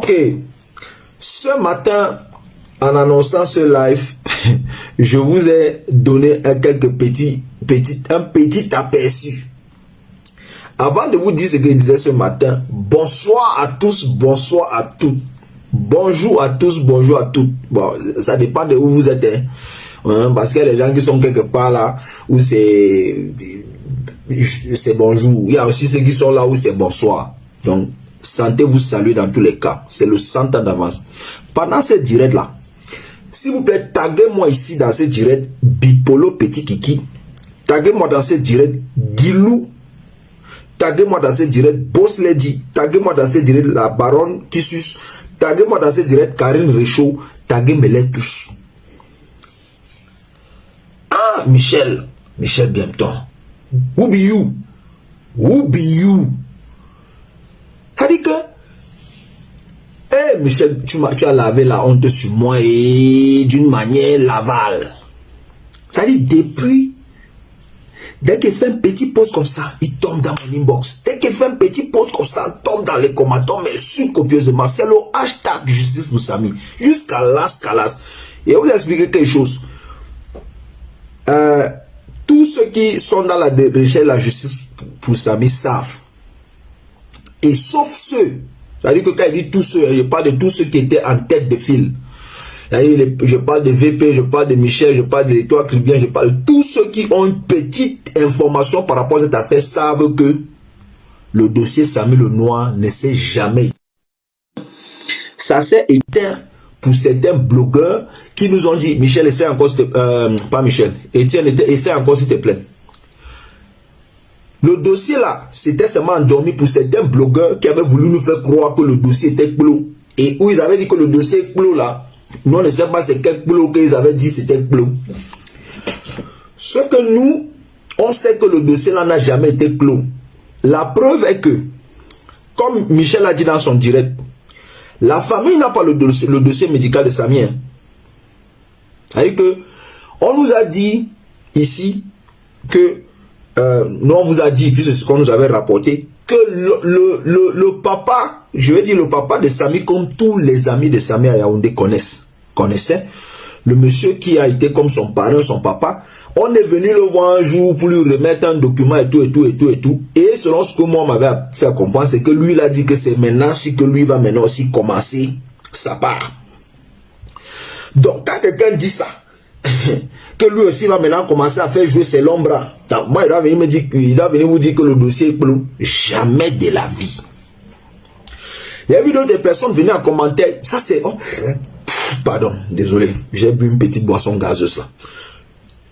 Ok. Ce matin, en annonçant ce live, je vous ai donné un petit aperçu. Avant de vous dire ce que je disais ce matin, bonsoir à tous, bonsoir à toutes. Bonjour à tous, bonjour à toutes. Bon, ça dépend de où vous êtes. Hein, parce que les gens qui sont quelque part là, où c'est bonjour. Il y a aussi ceux qui sont là où c'est bonsoir. Donc, sentez-vous saluer dans tous les cas. C'est le 100 ans d'avance. Pendant ce direct là, s'il vous plaît, taguez-moi ici dans ce direct Bipolo Petit Kiki. Taguez-moi dans ce direct Gilou. Taguez-moi dans ce direct Boss Lady. Taguez-moi dans ce direct la Baronne Kissus. Taguez-moi dans ce direct Karine Réchaud. Taguez-moi tous. Ah, Michel Bienton. Who be you? Who be you? Ça dit que, hey Michel, tu as lavé la honte sur moi et d'une manière lavale. Ça dit depuis, dès qu'il fait un petit post comme ça, il tombe dans mon inbox. Dès qu'il fait un petit post comme ça, il tombe dans les commentaires, mais copieusement. C'est le hashtag justice pour Samy. Jusqu'à las. Et je vais vous expliquer quelque chose. Tous ceux qui sont dans la recherche de la justice pour Samy savent. Et sauf ceux, c'est-à-dire que quand il dit tous ceux, je parle de tous ceux qui étaient en tête de file. Je parle de VP, je parle de Michel, je parle de l'Étoile Cribien, je parle de tous ceux qui ont une petite information par rapport à cette affaire savent que le dossier Samy Le Noir ne s'est jamais. Ça s'est éteint pour certains blogueurs qui nous ont dit, Michel, essaie encore, pas Michel, Étienne, essaie encore s'il te plaît. Le dossier là, c'était seulement endormi pour certains blogueurs qui avaient voulu nous faire croire que le dossier était clos. Et où ils avaient dit que le dossier est clos là, nous on ne sait pas c'est quel clos qu'ils avaient dit c'était clos. Sauf que nous, on sait que le dossier là n'a jamais été clos. La preuve est que, comme Michel a dit dans son direct, la famille n'a pas le dossier médical de Samy. C'est-à-dire que, on nous a dit ici que nous on vous a dit, puis c'est ce qu'on nous avait rapporté, que le papa, je vais dire le papa de Samy, comme tous les amis de Samy à Yaoundé connaissaient, le monsieur qui a été comme son parrain, son papa, on est venu le voir un jour pour lui remettre un document et tout. Et selon ce que moi on m'avait fait comprendre, c'est que lui il a dit que c'est maintenant si que lui va maintenant aussi commencer sa part. Donc quand quelqu'un dit ça, que lui aussi va maintenant commencer à faire jouer ses longs bras. Donc, moi, il va venir me dire, il va venir vous dire que le dossier est clos. Jamais de la vie. Il y a vu d'autres personnes venir en commentaire. Ça, c'est... Oh, pardon, désolé. J'ai bu une petite boisson gazeuse là.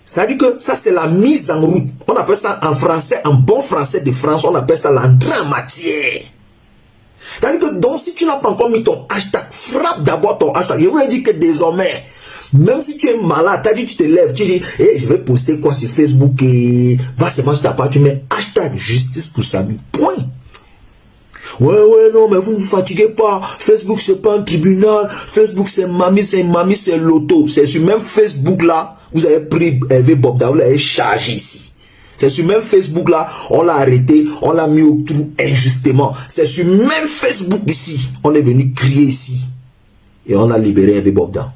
Ça dit que ça, c'est la mise en route. On appelle ça en français, en bon français de France, on appelle ça l'entrée en matière. C'est-à-dire que donc, si tu n'as pas encore mis ton hashtag, frappe d'abord ton hashtag. Je vous ai dit que désormais, même si tu es malade, tu as dit, tu te lèves, tu dis, hey, je vais poster quoi sur Facebook et va seulement sur ta page, tu mets hashtag justice pour Samy. Point. Ouais, non, mais vous ne vous fatiguez pas. Facebook, c'est pas un tribunal. Facebook, c'est mamie, c'est l'auto. C'est sur même Facebook là, vous avez pris Hervé Bobda, vous l'avez chargé ici. C'est sur même Facebook là, on l'a arrêté, on l'a mis au trou injustement. C'est sur même Facebook ici, on est venu crier ici. Et on a libéré Hervé Bobda.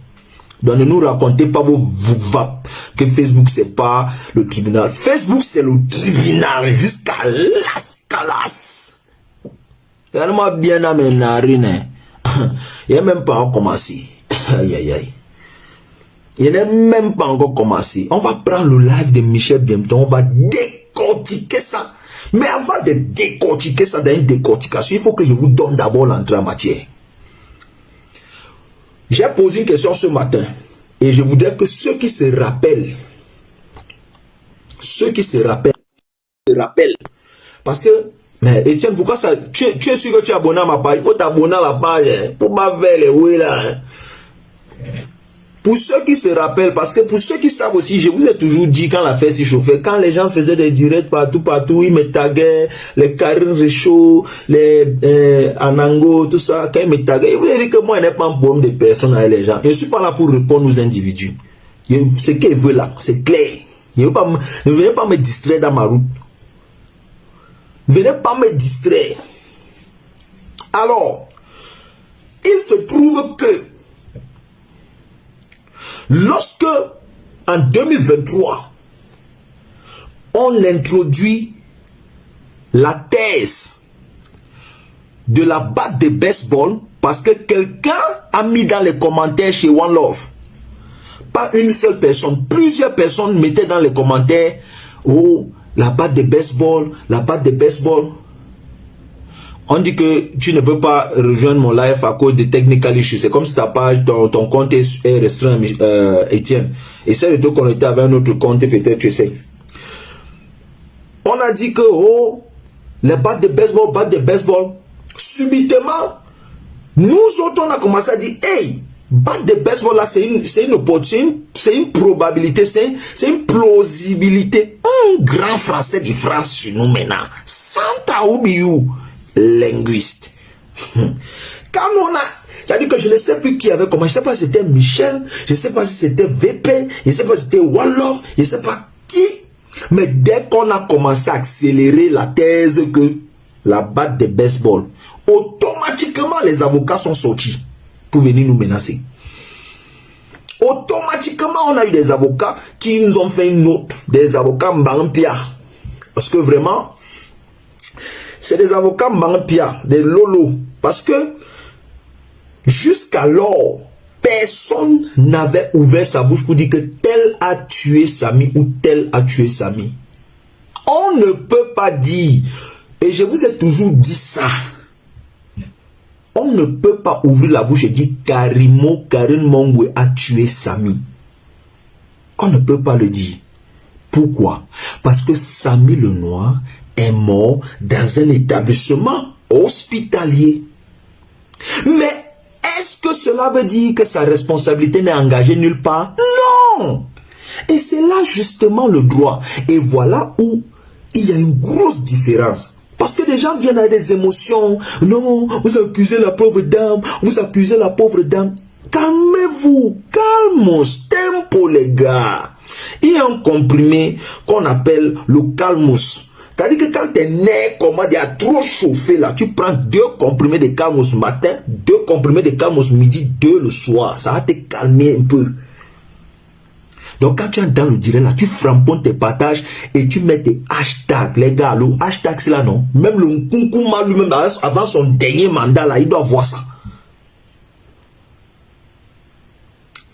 Donc ne nous racontez pas vos vap que Facebook c'est pas le tribunal. Facebook c'est le tribunal jusqu'à las calas. Tellement bien dans mes narines. Il n'y a même pas encore commencé. Aïe. Il n'est même pas encore commencé. On va prendre le live de Michel Bienton. On va décortiquer ça. Mais avant de décortiquer ça dans une décortication, il faut que je vous donne d'abord l'entrée en matière. J'ai posé une question ce matin et je voudrais que ceux qui se rappellent, parce que, mais Étienne, pourquoi ça, tu es sûr que tu es abonné à ma page, il faut t'abonner à la page, hein, pour pas faire les oui là. Hein. Pour ceux qui se rappellent, parce que pour ceux qui savent aussi, je vous ai toujours dit quand l'affaire s'est chauffée, quand les gens faisaient des directs partout, ils me taguaient, les Karine Réchaud, les Anango, tout ça, quand ils me taguaient, ils vous ai dit que moi, je n'ai pas un problème de personnes avec les gens. Je ne suis pas là pour répondre aux individus. Ce qu'ils veulent là, c'est clair. Ne venez pas me distraire dans ma route. Ne venez pas me distraire. Alors, Il se trouve que lorsque, en 2023, on introduit la thèse de la batte de baseball parce que quelqu'un a mis dans les commentaires chez One Love, pas une seule personne, plusieurs personnes mettaient dans les commentaires, oh, la batte de baseball, la batte de baseball. On dit que tu ne peux pas rejoindre mon live à cause de technical issues. C'est comme si ta page, ton compte est restreint, Étienne. Essaye de te connecter avec un autre compte et peut-être tu sais. On a dit que, oh, les battes de baseball, battes de baseball. Subitement, nous autres, on a commencé à dire, hey, batte de baseball là, c'est une probabilité, c'est une plausibilité. Un grand français de France chez nous maintenant. Santa Oubiou, linguiste. Quand on a, c'est-à-dire que je ne sais plus qui avait commencé, je ne sais pas si c'était Michel, je ne sais pas si c'était VP, je ne sais pas si c'était One Love, je ne sais pas qui. Mais dès qu'on a commencé à accélérer la thèse que la batte de baseball, automatiquement les avocats sont sortis pour venir nous menacer. Automatiquement, on a eu des avocats qui nous ont fait une note, des avocats Mbampia. Parce que vraiment, c'est des avocats Mbampia, des Lolo. Parce que jusqu'alors, personne n'avait ouvert sa bouche pour dire que tel a tué Samy ou tel a tué Samy. On ne peut pas dire, et je vous ai toujours dit ça, on ne peut pas ouvrir la bouche et dire Karim Mongwe a tué Samy. On ne peut pas le dire. Pourquoi? Parce que Samy le Noir est mort dans un établissement hospitalier. Mais est-ce que cela veut dire que sa responsabilité n'est engagée nulle part? Non! Et c'est là justement le droit. Et voilà où il y a une grosse différence. Parce que des gens viennent avec des émotions. Non, vous accusez la pauvre dame. Vous accusez la pauvre dame. Calmez-vous. Calmos. Tempo, les gars. Il y a un comprimé qu'on appelle le calmos. C'est-à-dire que quand t'es né, comment il y a trop chauffé là, tu prends 2 comprimés de calmos matin, 2 comprimés de calmos midi, 2 le soir. Ça va te calmer un peu. Donc quand tu es dans le direct là, tu framponnes tes partages et tu mets tes hashtags. Les gars, le hashtag c'est là non. Même le Nkunkuma lui-même, avant son dernier mandat là, il doit voir ça.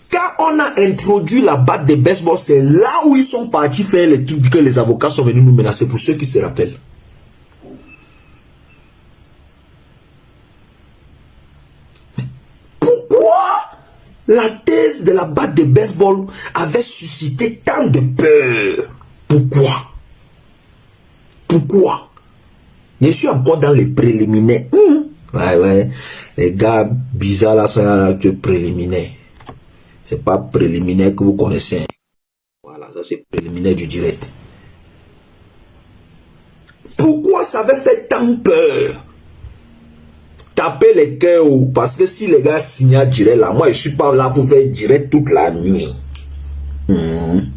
Quand on a introduit la batte de baseball, c'est là où ils sont partis faire les trucs que les avocats sont venus nous menacer, pour ceux qui se rappellent. Pourquoi la thèse de la batte de baseball avait suscité tant de peur? Pourquoi? Pourquoi? Je suis encore dans les préliminaires. Ouais, les gars bizarres là sont dans les préliminaires. C'est pas préliminaire que vous connaissez. Voilà, ça c'est préliminaire du direct. Pourquoi ça avait fait tant peur? Taper les cœurs, parce que si les gars signent direct là, moi je suis pas là pour faire direct toute la nuit. Il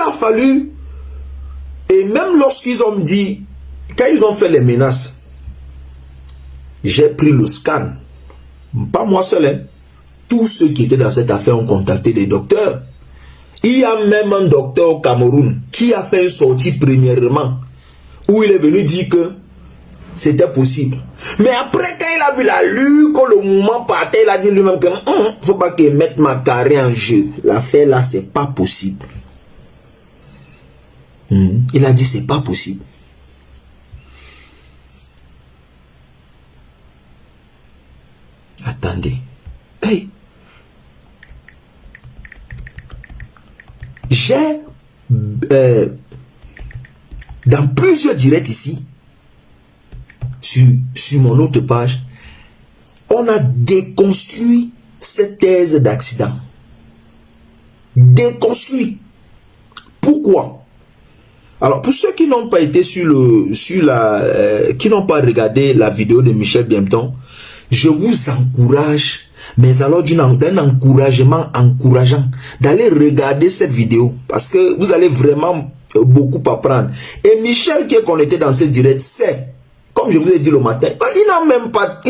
a fallu, et même lorsqu'ils ont dit, quand ils ont fait les menaces, j'ai pris le scan. Pas moi seul, hein. Tous ceux qui étaient dans cette affaire ont contacté des docteurs. Il y a même un docteur au Cameroun qui a fait une sortie premièrement où il est venu dire que c'était possible. Mais après, quand il a vu la lutte, quand le mouvement partait, il a dit lui-même que faut pas qu'il mette ma carrière en jeu. L'affaire là, c'est pas possible. Il a dit c'est pas possible. Attendez. Hey. J'ai dans plusieurs directs ici, sur mon autre page, on a déconstruit cette thèse d'accident. Déconstruit. Pourquoi? Alors, pour ceux qui n'ont pas été qui n'ont pas regardé la vidéo de Michel Bienton, je vous encourage, mais alors d'un encouragement encourageant, d'aller regarder cette vidéo, parce que vous allez vraiment beaucoup apprendre. Et Michel, qui est connecté dans ce direct, sait comme je vous ai dit le matin, il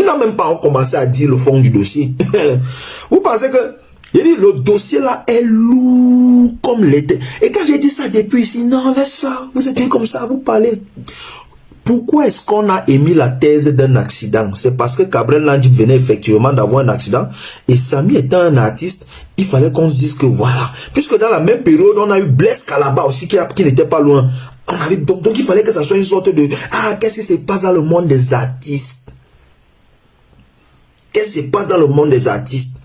n'a même pas commencé à dire le fond du dossier. Vous pensez que, il dit, le dossier là est lourd comme l'été. Et quand j'ai dit ça depuis ici, non, laisse ça, vous êtes comme ça, vous parlez. Pourquoi est-ce qu'on a émis la thèse d'un accident? C'est parce que Gabriel Landip venait effectivement d'avoir un accident. Et Samy étant un artiste, il fallait qu'on se dise que voilà. Puisque dans la même période, on a eu Blaise Calaba aussi qui n'était pas loin. Donc il fallait que ça soit une sorte de... Ah, qu'est-ce qui se passe dans le monde des artistes? Qu'est-ce qui se passe dans le monde des artistes?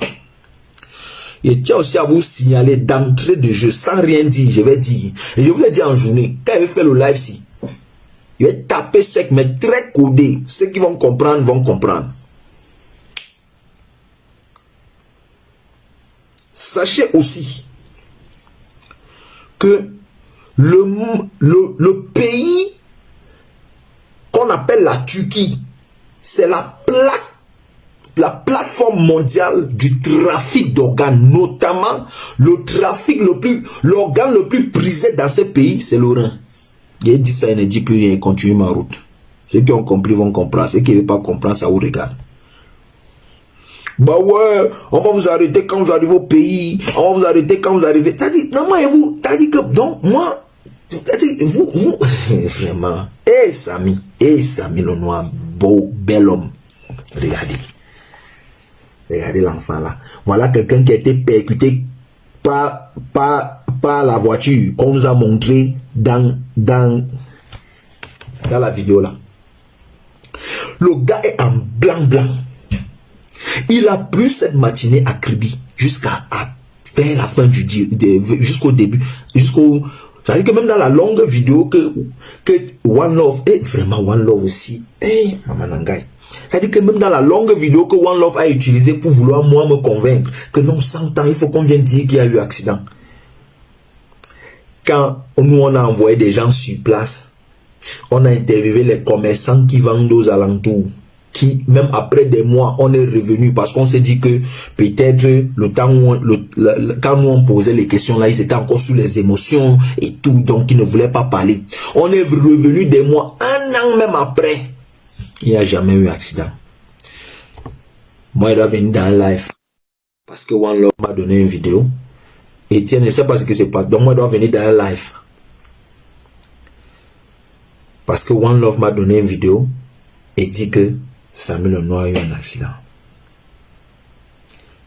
Et tiens aussi à vous signaler d'entrée de jeu, sans rien dire, je vais dire. Et je vous l'ai dit en journée, quand il fait le live-ci, je vais taper sec, mais très codé. Ceux qui vont comprendre, vont comprendre. Sachez aussi que le pays qu'on appelle la Turquie, c'est la plateforme mondiale du trafic d'organes, notamment l'organe le plus prisé dans ce pays, c'est le rein. J'ai dit ça, il ne dit plus rien, il continue ma route. Ceux qui ont compris vont comprendre, ceux qui ne veulent pas comprendre, ça vous regarde. Bah ouais, on va vous arrêter quand vous arrivez au pays, on va vous arrêter quand vous arrivez. T'as dit, non, moi et vous, t'as dit que, donc, moi, t'as dit, vous, vraiment, Samy le noir, beau, bel homme, regardez l'enfant là. Voilà quelqu'un qui a été percuté par la voiture qu'on nous a montré dans la vidéo là. Le gars est en blanc. Il a plu cette matinée à Kribi jusqu'à vers la fin jusqu'au début, c'est-à-dire que même dans la longue vidéo que One Love est vraiment One Love aussi. Maman Nangai. C'est-à-dire que même dans la longue vidéo que One Love a utilisée pour vouloir moi me convaincre que non, 100 ans, il faut qu'on vienne dire qu'il y a eu accident. Quand nous on a envoyé des gens sur place, on a interviewé les commerçants qui vendent aux alentours, qui même après des mois, on est revenu parce qu'on s'est dit que peut-être le temps où quand nous on posait les questions là, ils étaient encore sous les émotions et tout, donc ils ne voulaient pas parler. On est revenu des mois, un an même après. Il n'y a jamais eu accident. Moi, je dois venir dans un live. Parce que One Love m'a donné une vidéo. Et tiens, je ne sais pas ce qui se passe. Donc, moi, je dois venir dans un live. Parce que One Love m'a donné une vidéo. Et dit que Samy le Noir a eu un accident.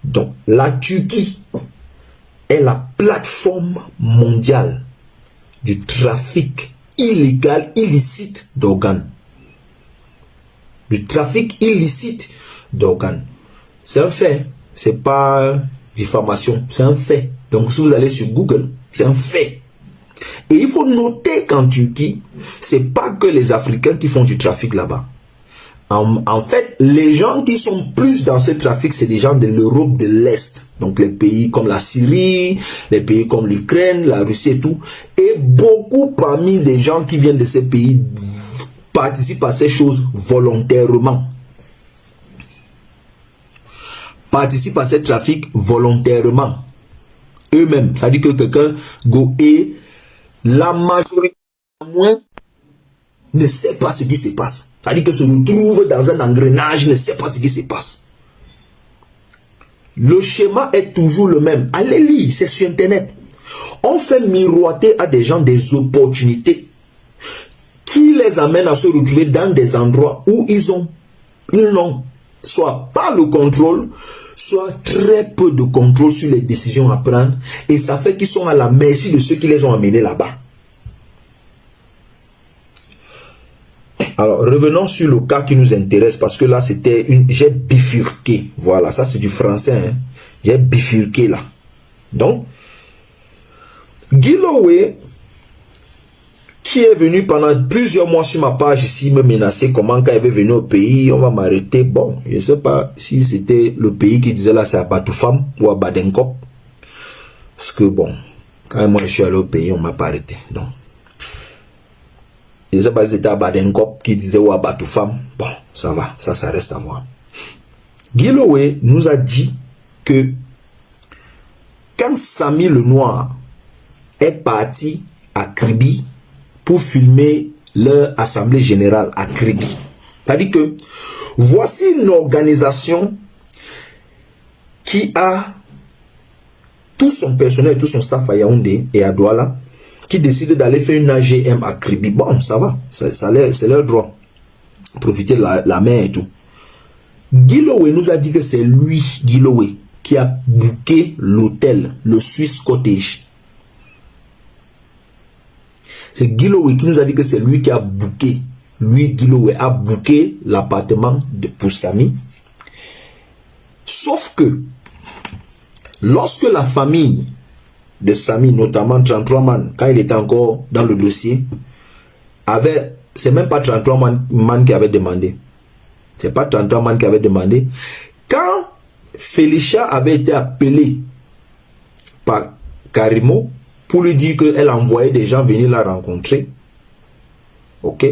Donc, la Turquie est la plateforme mondiale du trafic illégal, illicite d'organes. Du trafic illicite d'organes. C'est un fait. C'est pas diffamation. C'est un fait. Donc, si vous allez sur Google, c'est un fait. Et il faut noter qu'en Turquie, c'est pas que les Africains qui font du trafic là-bas. En fait, les gens qui sont plus dans ce trafic, c'est des gens de l'Europe de l'Est. Donc, les pays comme la Syrie, les pays comme l'Ukraine, la Russie et tout. Et beaucoup parmi les gens qui viennent de ces pays participent à ces choses volontairement. Participent à ce trafic volontairement. Eux-mêmes. Ça dit que quelqu'un go et la majorité moins ne sait pas ce qui se passe. Ça dit que se retrouve dans un engrenage, ne sait pas ce qui se passe. Le schéma est toujours le même. Allez lire, c'est sur Internet. On fait miroiter à des gens des opportunités qui les amènent à se retrouver dans des endroits où ils n'ont soit pas le contrôle, soit très peu de contrôle sur les décisions à prendre. Et ça fait qu'ils sont à la merci de ceux qui les ont amenés là-bas. Alors, revenons sur le cas qui nous intéresse, parce que là, c'était j'ai bifurqué. Voilà, ça c'est du français. Hein. J'ai bifurqué là. Donc, Guy Lowe, qui est venu pendant plusieurs mois sur ma page ici, me menacer comment quand il est venu au pays, on va m'arrêter. Bon, je ne sais pas si c'était le pays qui disait là, c'est à Batoufam ou à Badenkop. Parce que bon, quand moi je suis allé au pays, on ne m'a pas arrêté. Donc, je ne sais pas si c'était à Badenkop qui disait ou à Batoufam. Bon, ça va, ça reste à voir. Guy Lowe nous a dit que quand Samy le Noir est parti à Kribi pour filmer leur assemblée générale à Kribi, C'est-à-dire que voici une organisation qui a tout son personnel, tout son staff à Yaoundé et à Douala, qui décide d'aller faire une AGM à Kribi. Bon, ça va, c'est leur droit. Profiter de la mer et tout. Guilowe nous a dit que c'est lui, Guilowe, qui a booké l'hôtel, le Swiss Cottage. C'est Guilowe qui nous a dit que c'est lui qui a booké. Lui, Guilowe, a booké l'appartement pour Samy. Sauf que, lorsque la famille de Samy, notamment 33 man, quand il était encore dans le dossier, c'est même pas 33 man qui avait demandé. C'est pas 33 man qui avait demandé. Quand Félicia avait été appelée par Karimo pour lui dire qu'elle envoyait des gens venir la rencontrer, ok,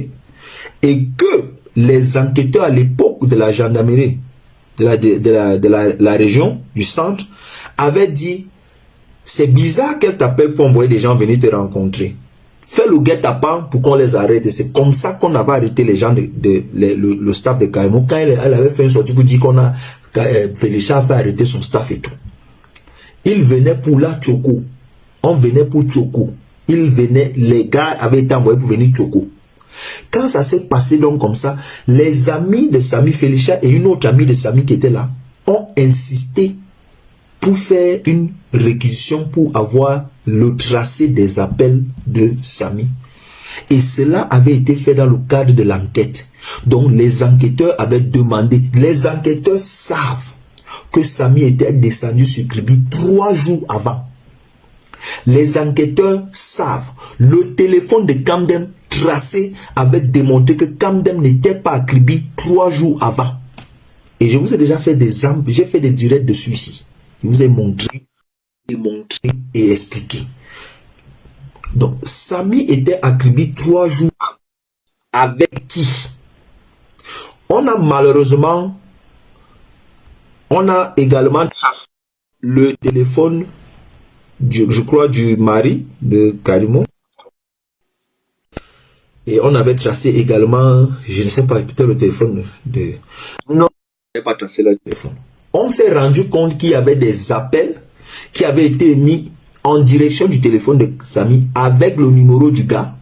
et que les enquêteurs à l'époque de la gendarmerie de la région, du centre, avaient dit, c'est bizarre qu'elle t'appelle pour envoyer des gens venir te rencontrer. Fais le guet-apens pour qu'on les arrête. Et c'est comme ça qu'on avait arrêté les gens le staff de Karimo. Quand elle avait fait une sortie pour dire qu'on a Félicia a fait arrêter son staff et tout. Il venait pour la Tchoko. On venait pour Tchoko. Il venait, les gars avaient été envoyés pour venir Tchoko. Quand ça s'est passé donc comme ça, les amis de Samy, Félicia et une autre amie de Samy qui était là, ont insisté pour faire une réquisition pour avoir le tracé des appels de Samy. Et cela avait été fait dans le cadre de l'enquête. Donc les enquêteurs avaient demandé, les enquêteurs savent que Samy était descendu sur Kribi 3 jours avant. Les enquêteurs savent, le téléphone de Kamdem tracé avait démontré que Kamdem n'était pas à Kribi 3 jours avant. Et je vous ai déjà fait j'ai fait des directs dessus ici. Je vous ai montré et expliqué. Donc, Samy était à Kribi 3 jours avec qui? On a malheureusement, on a également le téléphone, je crois, du mari de Karimo. Et on avait tracé également, je ne sais pas, peut-être le téléphone de... Non, on n'avait pas tracé le téléphone. On s'est rendu compte qu'il y avait des appels qui avaient été mis en direction du téléphone de Samy avec le numéro du gars.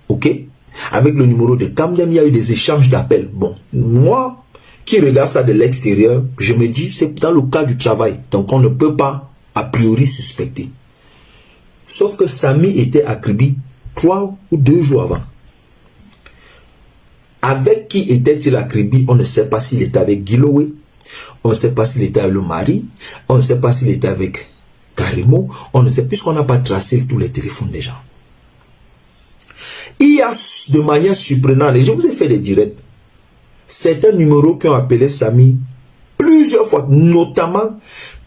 Ok? Avec le numéro de Kamdem, il y a eu des échanges d'appels. Bon, moi, qui regarde ça de l'extérieur, je me dis, c'est dans le cas du travail. Donc, on ne peut pas, a priori, suspecter. Sauf que Samy était à Kribi 3 ou 2 jours avant. Avec qui était-il à Kribi? On ne sait pas s'il était avec Guilowe. On ne sait pas s'il était avec le mari. On ne sait pas s'il était avec Karimo. On ne sait, puisqu'on n'a pas tracé tous les téléphones des gens. Il y a de manière surprenante, et je vous ai fait des directs, certains numéros qui ont appelé Samy plusieurs fois, notamment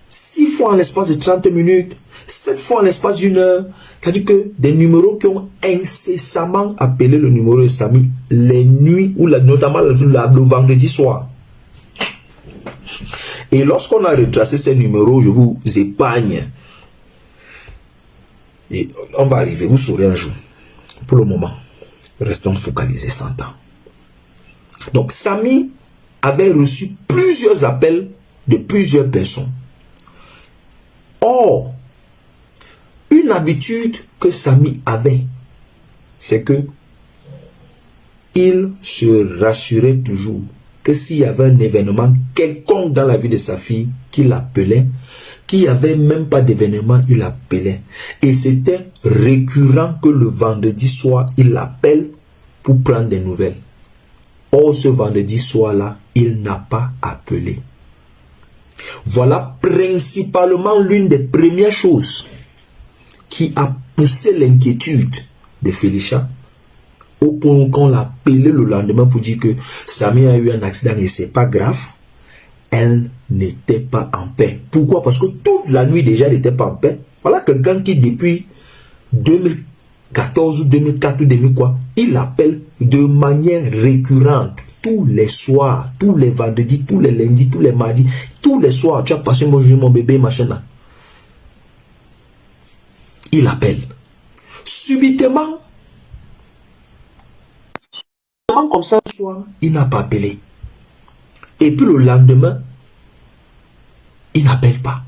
6 fois en l'espace de 30 minutes, 7 fois en l'espace d'1 heure. C'est-à-dire que des numéros qui ont incessamment appelé le numéro de Samy les nuits, ou notamment le vendredi soir. Et lorsqu'on a retracé ces numéros, je vous épargne. Et on va arriver, vous saurez un jour. Pour le moment, restons focalisés 100 ans. Donc, Samy avait reçu plusieurs appels de plusieurs personnes. Or, une habitude que Samy avait, c'est que il se rassurait toujours que s'il y avait un événement quelconque dans la vie de sa fille, qu'il appelait, qu'il n'y avait même pas d'événement, il appelait. Et c'était récurrent que le vendredi soir, il appelle pour prendre des nouvelles. Or, ce vendredi soir-là, il n'a pas appelé. Voilà principalement l'une des premières choses qui a poussé l'inquiétude de Félicia au point qu'on l'a appelé le lendemain pour dire que Samy a eu un accident et c'est pas grave. Elle n'était pas en paix. Pourquoi? Parce que toute la nuit déjà, elle n'était pas en paix. Voilà quelqu'un qui depuis 2014 ou 2004 ou 2000 quoi, il appelle de manière récurrente tous les soirs, tous les vendredis, tous les lundis, tous les mardis, tous les soirs. Tu as passé mon bébé, machin là. Il appelle. Subitement, Comme ça, soir, il n'a pas appelé. Et puis le lendemain, il n'appelle pas.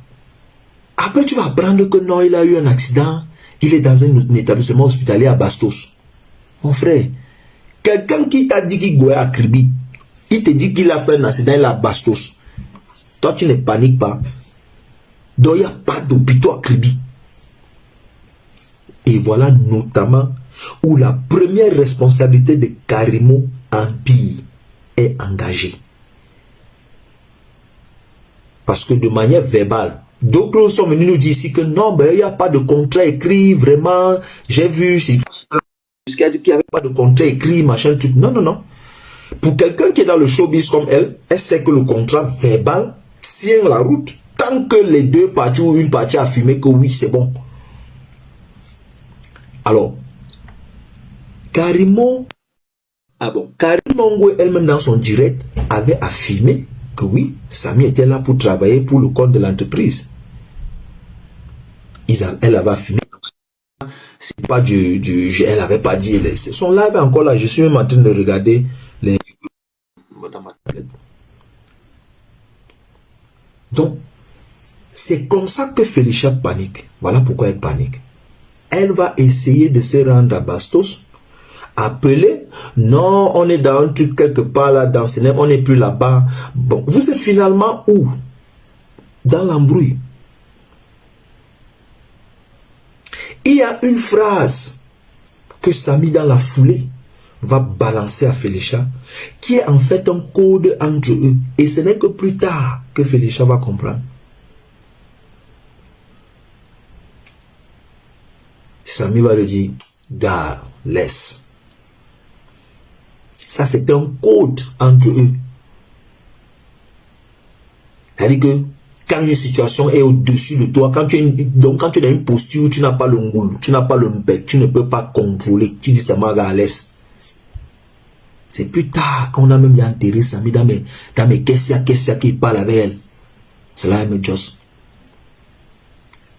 Après, tu vas apprendre que non, il a eu un accident. Il est dans un établissement hospitalier à Bastos. Mon frère, quelqu'un qui t'a dit qu'il goûtait à Kribi, il te dit qu'il a fait un accident, il est à Bastos. Toi, tu ne paniques pas. Donc, il n'y a pas d'hôpital à Kribi. Et voilà notamment où la première responsabilité de Karimo Empire est engagée. Parce que de manière verbale, d'autres sont venus nous dire ici que non, ben, il n'y a pas de contrat écrit, vraiment, j'ai vu, jusqu'à dire qu'il n'y avait pas de contrat écrit, machin, tout. Non, non, non. Pour quelqu'un qui est dans le showbiz comme elle sait que le contrat verbal tient la route. Tant que les deux parties ou une partie a affirmé que oui, c'est bon. Alors, Karimo Ngwe elle-même dans son direct avait affirmé que oui, Samy était là pour travailler pour le compte de l'entreprise. Elle avait affirmé. C'est pas elle avait pas dit. Son live est encore là. Je suis même en train de regarder les dans ma tablette. Donc, c'est comme ça que Felicia panique. Voilà pourquoi elle panique. Elle va essayer de se rendre à Bastos, appeler. Non, on est dans un truc quelque part là, dans ce on n'est plus là-bas. Bon, vous êtes finalement où? Dans l'embrouille. Il y a une phrase que Samy dans la foulée va balancer à Felicia, qui est en fait un code entre eux. Et ce n'est que plus tard que Felicia va comprendre. Samy va lui dire, gars, laisse. Ça, c'est un code entre eux. C'est-à-dire que quand une situation est au-dessus de toi, quand tu es quand tu es dans une posture, tu n'as pas le ngoulou, tu n'as pas le mpec, tu ne peux pas contrôler. Tu dis seulement, gars, laisse. C'est plus tard qu'on a même enterré Samy dans mes questions qui parle avec elle. C'est là, elle me josse.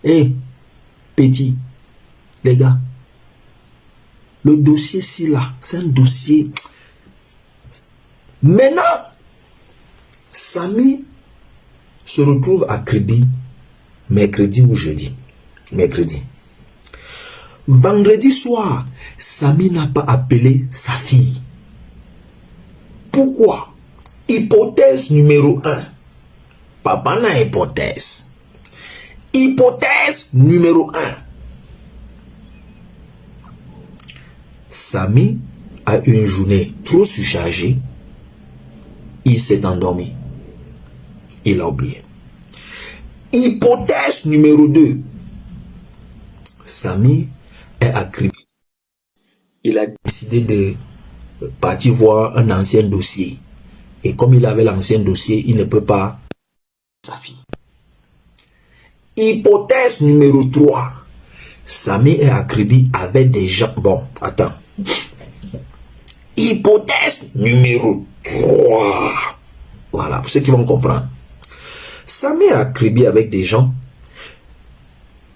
Hé, petit. Les gars, le dossier-ci là, c'est un dossier. Maintenant, Samy se retrouve à Kribi mercredi ou jeudi. Mercredi. Vendredi soir, Samy n'a pas appelé sa fille. Pourquoi? Hypothèse numéro 1. Papa n'a hypothèse. Hypothèse numéro 1. Samy a eu une journée trop surchargée. Il s'est endormi. Il a oublié. Hypothèse numéro 2. Samy est à Kribi. Il a décidé de partir voir un ancien dossier. Et comme il avait l'ancien dossier, il ne peut pas sa fille. Hypothèse numéro 3. Samy est à Kribi avec des gens. Bon, attends. Hypothèse numéro 3. Voilà, pour ceux qui vont comprendre. Samy est à Kribi avec des gens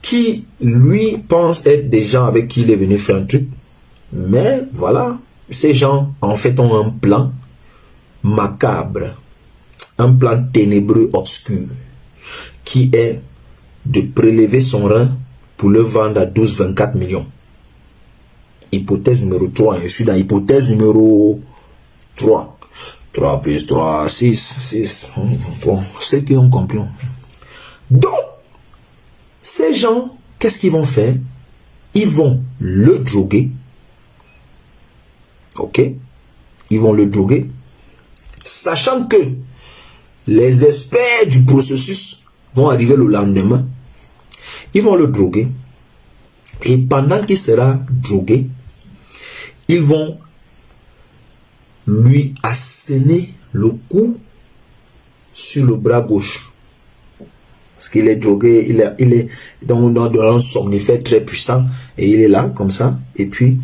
qui, lui, pensent être des gens avec qui il est venu faire un truc. Mais, voilà, ces gens, en fait, ont un plan macabre, un plan ténébreux, obscur, qui est de prélever son rein pour le vendre à 12-24 millions. Hypothèse numéro 3. Je suis dans hypothèse numéro 3. 3 plus 3, 6. Bon, ceux qui ont compris. Donc, ces gens, qu'est-ce qu'ils vont faire? Ils vont le droguer. Ok? Ils vont le droguer. Sachant que les experts du processus vont arriver le lendemain. Ils vont le droguer. Et pendant qu'il sera drogué, ils vont lui asséner le coup sur le bras gauche. Parce qu'il est drogué, il est dans un somnifère très puissant. Et il est là, comme ça. Et puis,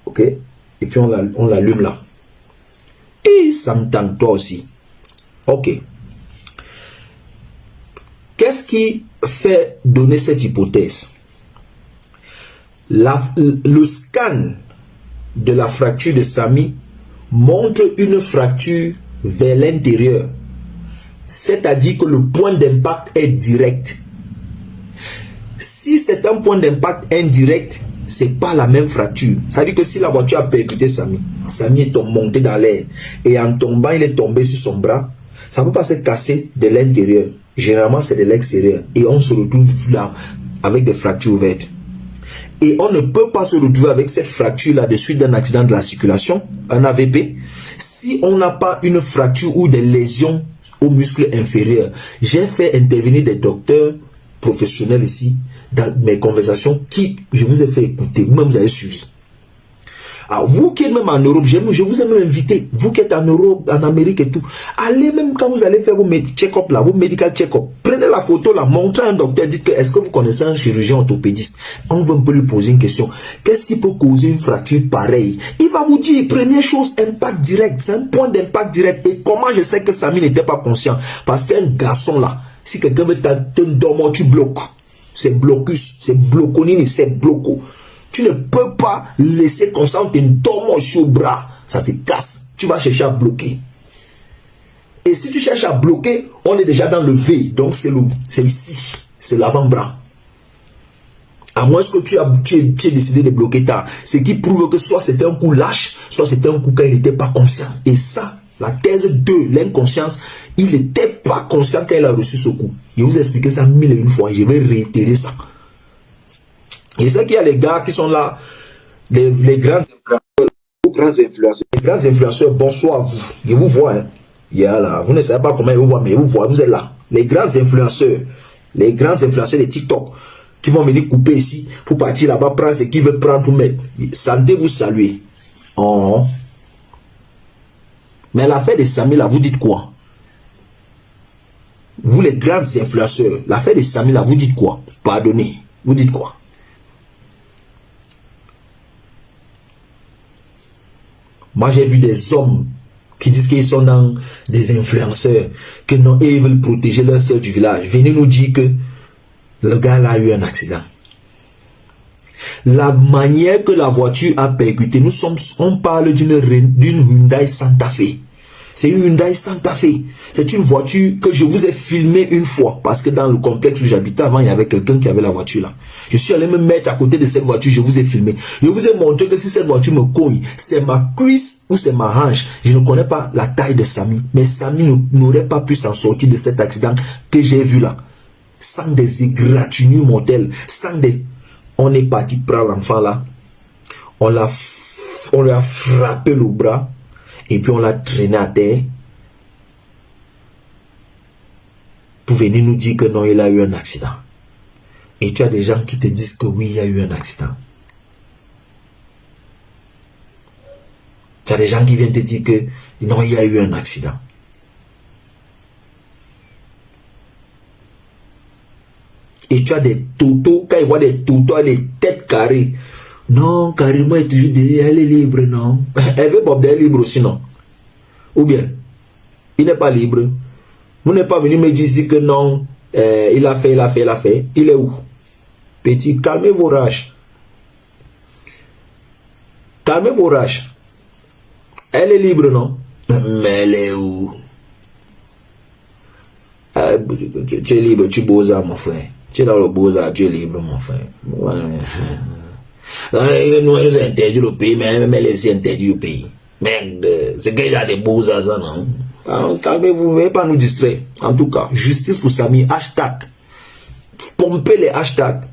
ok. Et puis on l'allume là. Et ça me tente toi aussi. Ok. Qu'est-ce qui fait donner cette hypothèse? Le scan de la fracture de Samy montre une fracture vers l'intérieur. C'est-à-dire que le point d'impact est direct. Si c'est un point d'impact indirect, c'est pas la même fracture. C'est-à-dire que si la voiture a percuté Samy, Samy est monté dans l'air et en tombant, il est tombé sur son bras, ça ne peut pas se casser de l'intérieur. Généralement, c'est de l'extérieur. Et on se retrouve là avec des fractures ouvertes. Et on ne peut pas se retrouver avec cette fracture-là de suite d'un accident de la circulation, un AVP, si on n'a pas une fracture ou des lésions aux muscles inférieurs. J'ai fait intervenir des docteurs professionnels ici dans mes conversations qui, je vous ai fait écouter, vous-même vous avez suivi. Alors, vous qui êtes même en Europe, je vous ai même invité, vous qui êtes en Europe, en Amérique et tout, allez même quand vous allez faire vos check-up là, vos medical check-up, prenez la photo là, montrez à un docteur, dites que est-ce que vous connaissez un chirurgien orthopédiste? On va un peu lui poser une question. Qu'est-ce qui peut causer une fracture pareille? Il va vous dire, première chose, impact direct, c'est un point d'impact direct. Et comment je sais que Samy n'était pas conscient? Parce qu'un garçon là, si quelqu'un veut te dormir, tu bloques. C'est blocus, c'est bloconine, c'est bloco. Tu ne peux pas laisser comme ça, on te dorme sur le bras, ça te casse. Tu vas chercher à bloquer. Et si tu cherches à bloquer, on est déjà dans le V. Donc c'est ici, c'est l'avant-bras. À moins que tu aies décidé de bloquer tard. Ce qui prouve que soit c'était un coup lâche, soit c'était un coup quand il n'était pas conscient. Et ça, la thèse 2, l'inconscience, il n'était pas conscient quand il a reçu ce coup. Je vais vous expliquer ça 1001 fois. Je vais réitérer ça. Et c'est qu'il y a les gars qui sont là, les grands influenceurs. Les grands influenceurs, bonsoir à vous. Je vous vois. Hein. Là. Vous ne savez pas comment ils vous voient, mais vous voyez, vous êtes là. Les grands influenceurs de TikTok, qui vont venir couper ici pour partir là-bas, prendre ce qu'ils veulent prendre pour mettre. Santé vous saluer. Oh. Mais l'affaire de Samy, là, vous dites quoi? Vous, les grands influenceurs, l'affaire de Samy, là, vous dites quoi? Pardonnez. Vous dites quoi? Moi, j'ai vu des hommes qui disent qu'ils sont dans des influenceurs, que non, et ils veulent protéger leur sœur du village. Venez nous dire que le gars là a eu un accident. La manière que la voiture a percuté, on parle d'une Hyundai Santa Fe. C'est une Hyundai Santa Fe. C'est une voiture que je vous ai filmée une fois. Parce que dans le complexe où j'habitais avant, il y avait quelqu'un qui avait la voiture là. Je suis allé me mettre à côté de cette voiture, je vous ai filmé. Je vous ai montré que si cette voiture me cogne, c'est ma cuisse ou c'est ma hanche. Je ne connais pas la taille de Samy. Mais Samy n'aurait pas pu s'en sortir de cet accident que j'ai vu là. Sans des égratignures mortelles. Sans des... On est parti prendre l'enfant là. On lui a frappé le bras. Et puis on l'a traîné à terre. Pour venir nous dire que non, il a eu un accident. Et tu as des gens qui te disent que oui, il y a eu un accident. Tu as des gens qui viennent te dire que non, il y a eu un accident. Et tu as des totos, quand ils voient des totos, les têtes carrées. Non, carrément, elle est toujours derrière, elle est libre, non. Elle veut Bob d'elle libre aussi, non. Ou bien, il n'est pas libre. Vous n'êtes pas venu me dire ici que non, il a fait. Il est où? Petit, calmez vos rages. Calmez vos rages. Elle est libre, non? Mais elle est où? Tu es libre, tu Beaux-Arts, mon frère. Tu es dans le Beaux-Arts, tu es libre, mon frère. Ouais. Nous avons interdit le pays, mais elle est interdit au pays. Merde, c'est qu'il y a des Beaux-Arts, ça, non? Calmez-vous, ne venez pas nous distraire. En tout cas, justice pour Samy, hashtag. Pompez les hashtags.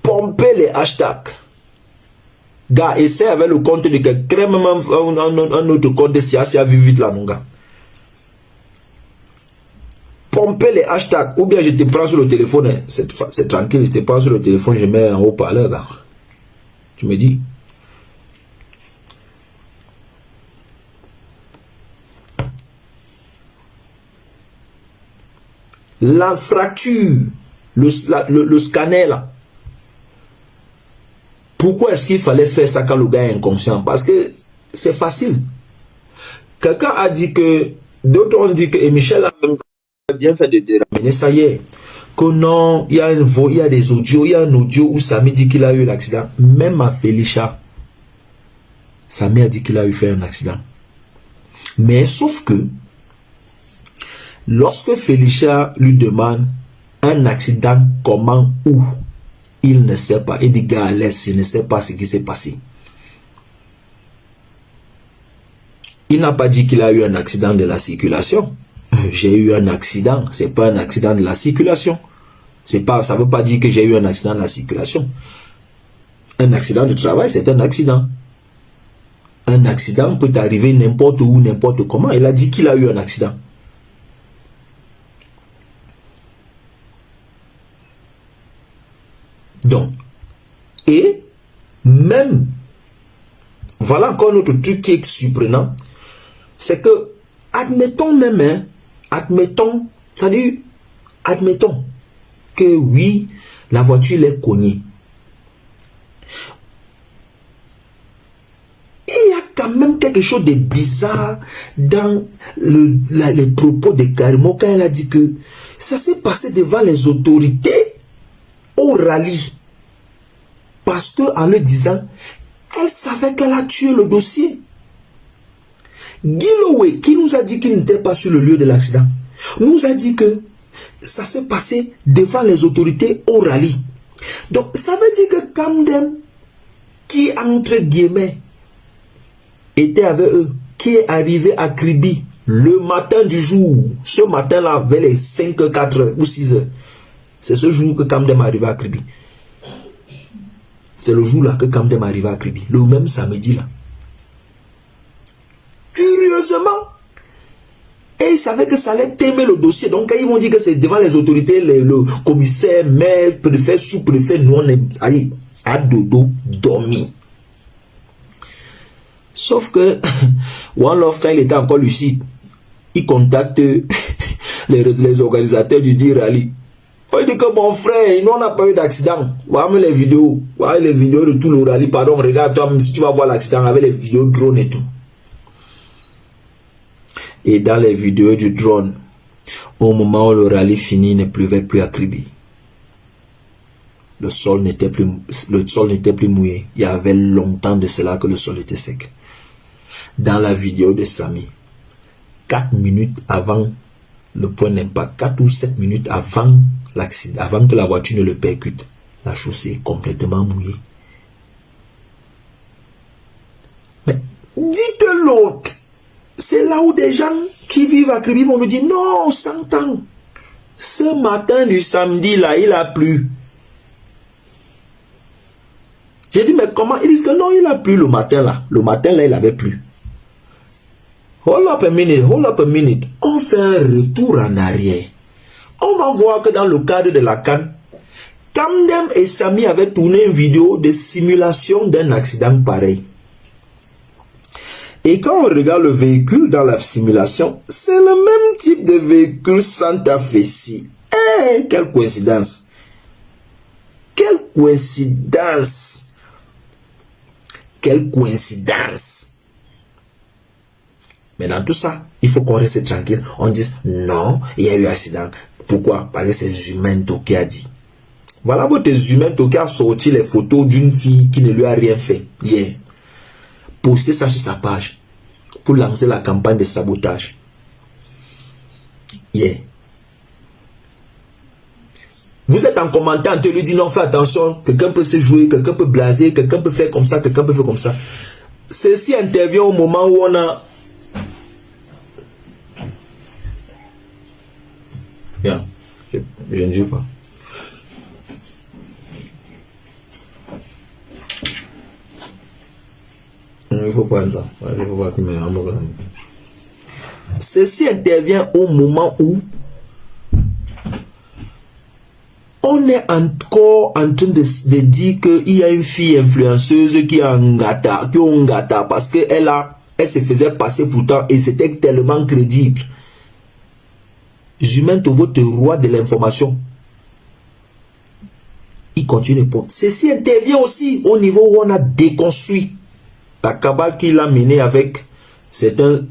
Pompez les hashtags. Gars, essaie avec le compte de quelqu'un. Crée même un autre compte de Siasia vite là, mon gars. Pompez les hashtags. Ou bien je te prends sur le téléphone. Hein. C'est tranquille, je te prends sur le téléphone, je mets en haut-parleur, gars. Tu me dis. La fracture, le scanner là. Pourquoi est-ce qu'il fallait faire ça quand le gars est inconscient? Parce que c'est facile. Quelqu'un a dit que, d'autres ont dit que, et Michel a bien fait de ramener ça hier, que non, il y a des audios, il y a un audio où Samy dit qu'il a eu l'accident. Même à Felicia, Samy a dit qu'il a eu fait un accident. Mais sauf que, lorsque Félicia lui demande un accident, comment, où, il ne sait pas. Il dit, gars, laisse, il ne sait pas ce qui s'est passé. Il n'a pas dit qu'il a eu un accident de la circulation. J'ai eu un accident. C'est pas un accident de la circulation. C'est pas, ça veut pas dire que j'ai eu un accident de la circulation. Un accident de travail, c'est un accident. Un accident peut arriver n'importe où, n'importe comment. Il a dit qu'il a eu un accident. Donc, et même, voilà encore notre truc qui est surprenant, c'est que, admettons même, hein, admettons, c'est-à-dire, admettons que oui, la voiture est cognée. Il y a quand même quelque chose de bizarre dans les propos de Karimo quand elle a dit que ça s'est passé devant les autorités au rallye. Parce qu'en le disant, elle savait qu'elle a tué le dossier. Guy Lowe, qui nous a dit qu'il n'était pas sur le lieu de l'accident, nous a dit que ça s'est passé devant les autorités au rallye. Donc, ça veut dire que Kamdem, qui entre guillemets, était avec eux, qui est arrivé à Kribi le matin du jour, ce matin-là, vers les 5, 4 ou 6 heures, c'est ce jour que Kamdem est arrivé à Kribi. C'est le jour-là que Kamdem est arrivé à Kribi, le même samedi-là. Curieusement, et ils savaient que ça allait t'aimer le dossier. Donc, quand ils vont dire que c'est devant les autorités, le commissaire, maire, préfet, sous-préfet, nous on est allé à dodo, dormi. Sauf que, One Love, quand il était encore lucide, il contacte les organisateurs du dit rallye. Il dit que mon frère, nous on n'a pas eu d'accident. Voilà les vidéos. Voilà les vidéos de tout le rallye. Pardon, regarde-toi, même si tu vas voir l'accident avec les vidéos drone et tout. Et dans les vidéos du drone, au moment où le rallye finit, il ne pleuvait plus à Kribi. Le sol n'était plus mouillé. Il y avait longtemps de cela que le sol était sec. Dans la vidéo de Samy, 4 minutes avant le point d'impact, 4 ou 7 minutes avant l'accident, avant que la voiture ne le percute, la chaussée est complètement mouillée. Mais dites-le, c'est là où des gens qui vivent à Kribi vont me dire non, on s'entend. Ce matin du samedi là, il a plu. J'ai dit mais comment? Ils disent que non, il a plu le matin là. Le matin là, il avait plu. Hold up a minute. On fait un retour en arrière. On va voir que dans le cadre de la CAN, Kamdem et Samy avaient tourné une vidéo de simulation d'un accident pareil. Et quand on regarde le véhicule dans la simulation, c'est le même type de véhicule Santa Fe. Eh, quelle coïncidence! Quelle coïncidence! Quelle coïncidence! Mais dans tout ça, il faut qu'on reste tranquille. On dise non, il y a eu un accident. Pourquoi? Parce que c'est Zumento qui a dit. Voilà votre Zumento qui a sorti les photos d'une fille qui ne lui a rien fait hier. Postez ça sur sa page pour lancer la campagne de sabotage. Yeah. Vous êtes en commentaire, on te lui dit non, fais attention, quelqu'un peut se jouer, quelqu'un peut blaser, quelqu'un peut faire comme ça, quelqu'un peut faire comme ça. Ceci intervient au moment où on a... Bien, je ne dis pas. Il faut prendre ça. Il faut pas qu'il me rembourse. Ceci intervient au moment où on est encore en train de dire qu'il y a une fille influenceuse qui a un gâta, parce qu'elle se faisait passer pourtant et c'était tellement crédible. Zumento, votre roi de l'information. Il continue de prendre. Ceci intervient aussi au niveau où on a déconstruit la cabale qu'il a menée avec certaines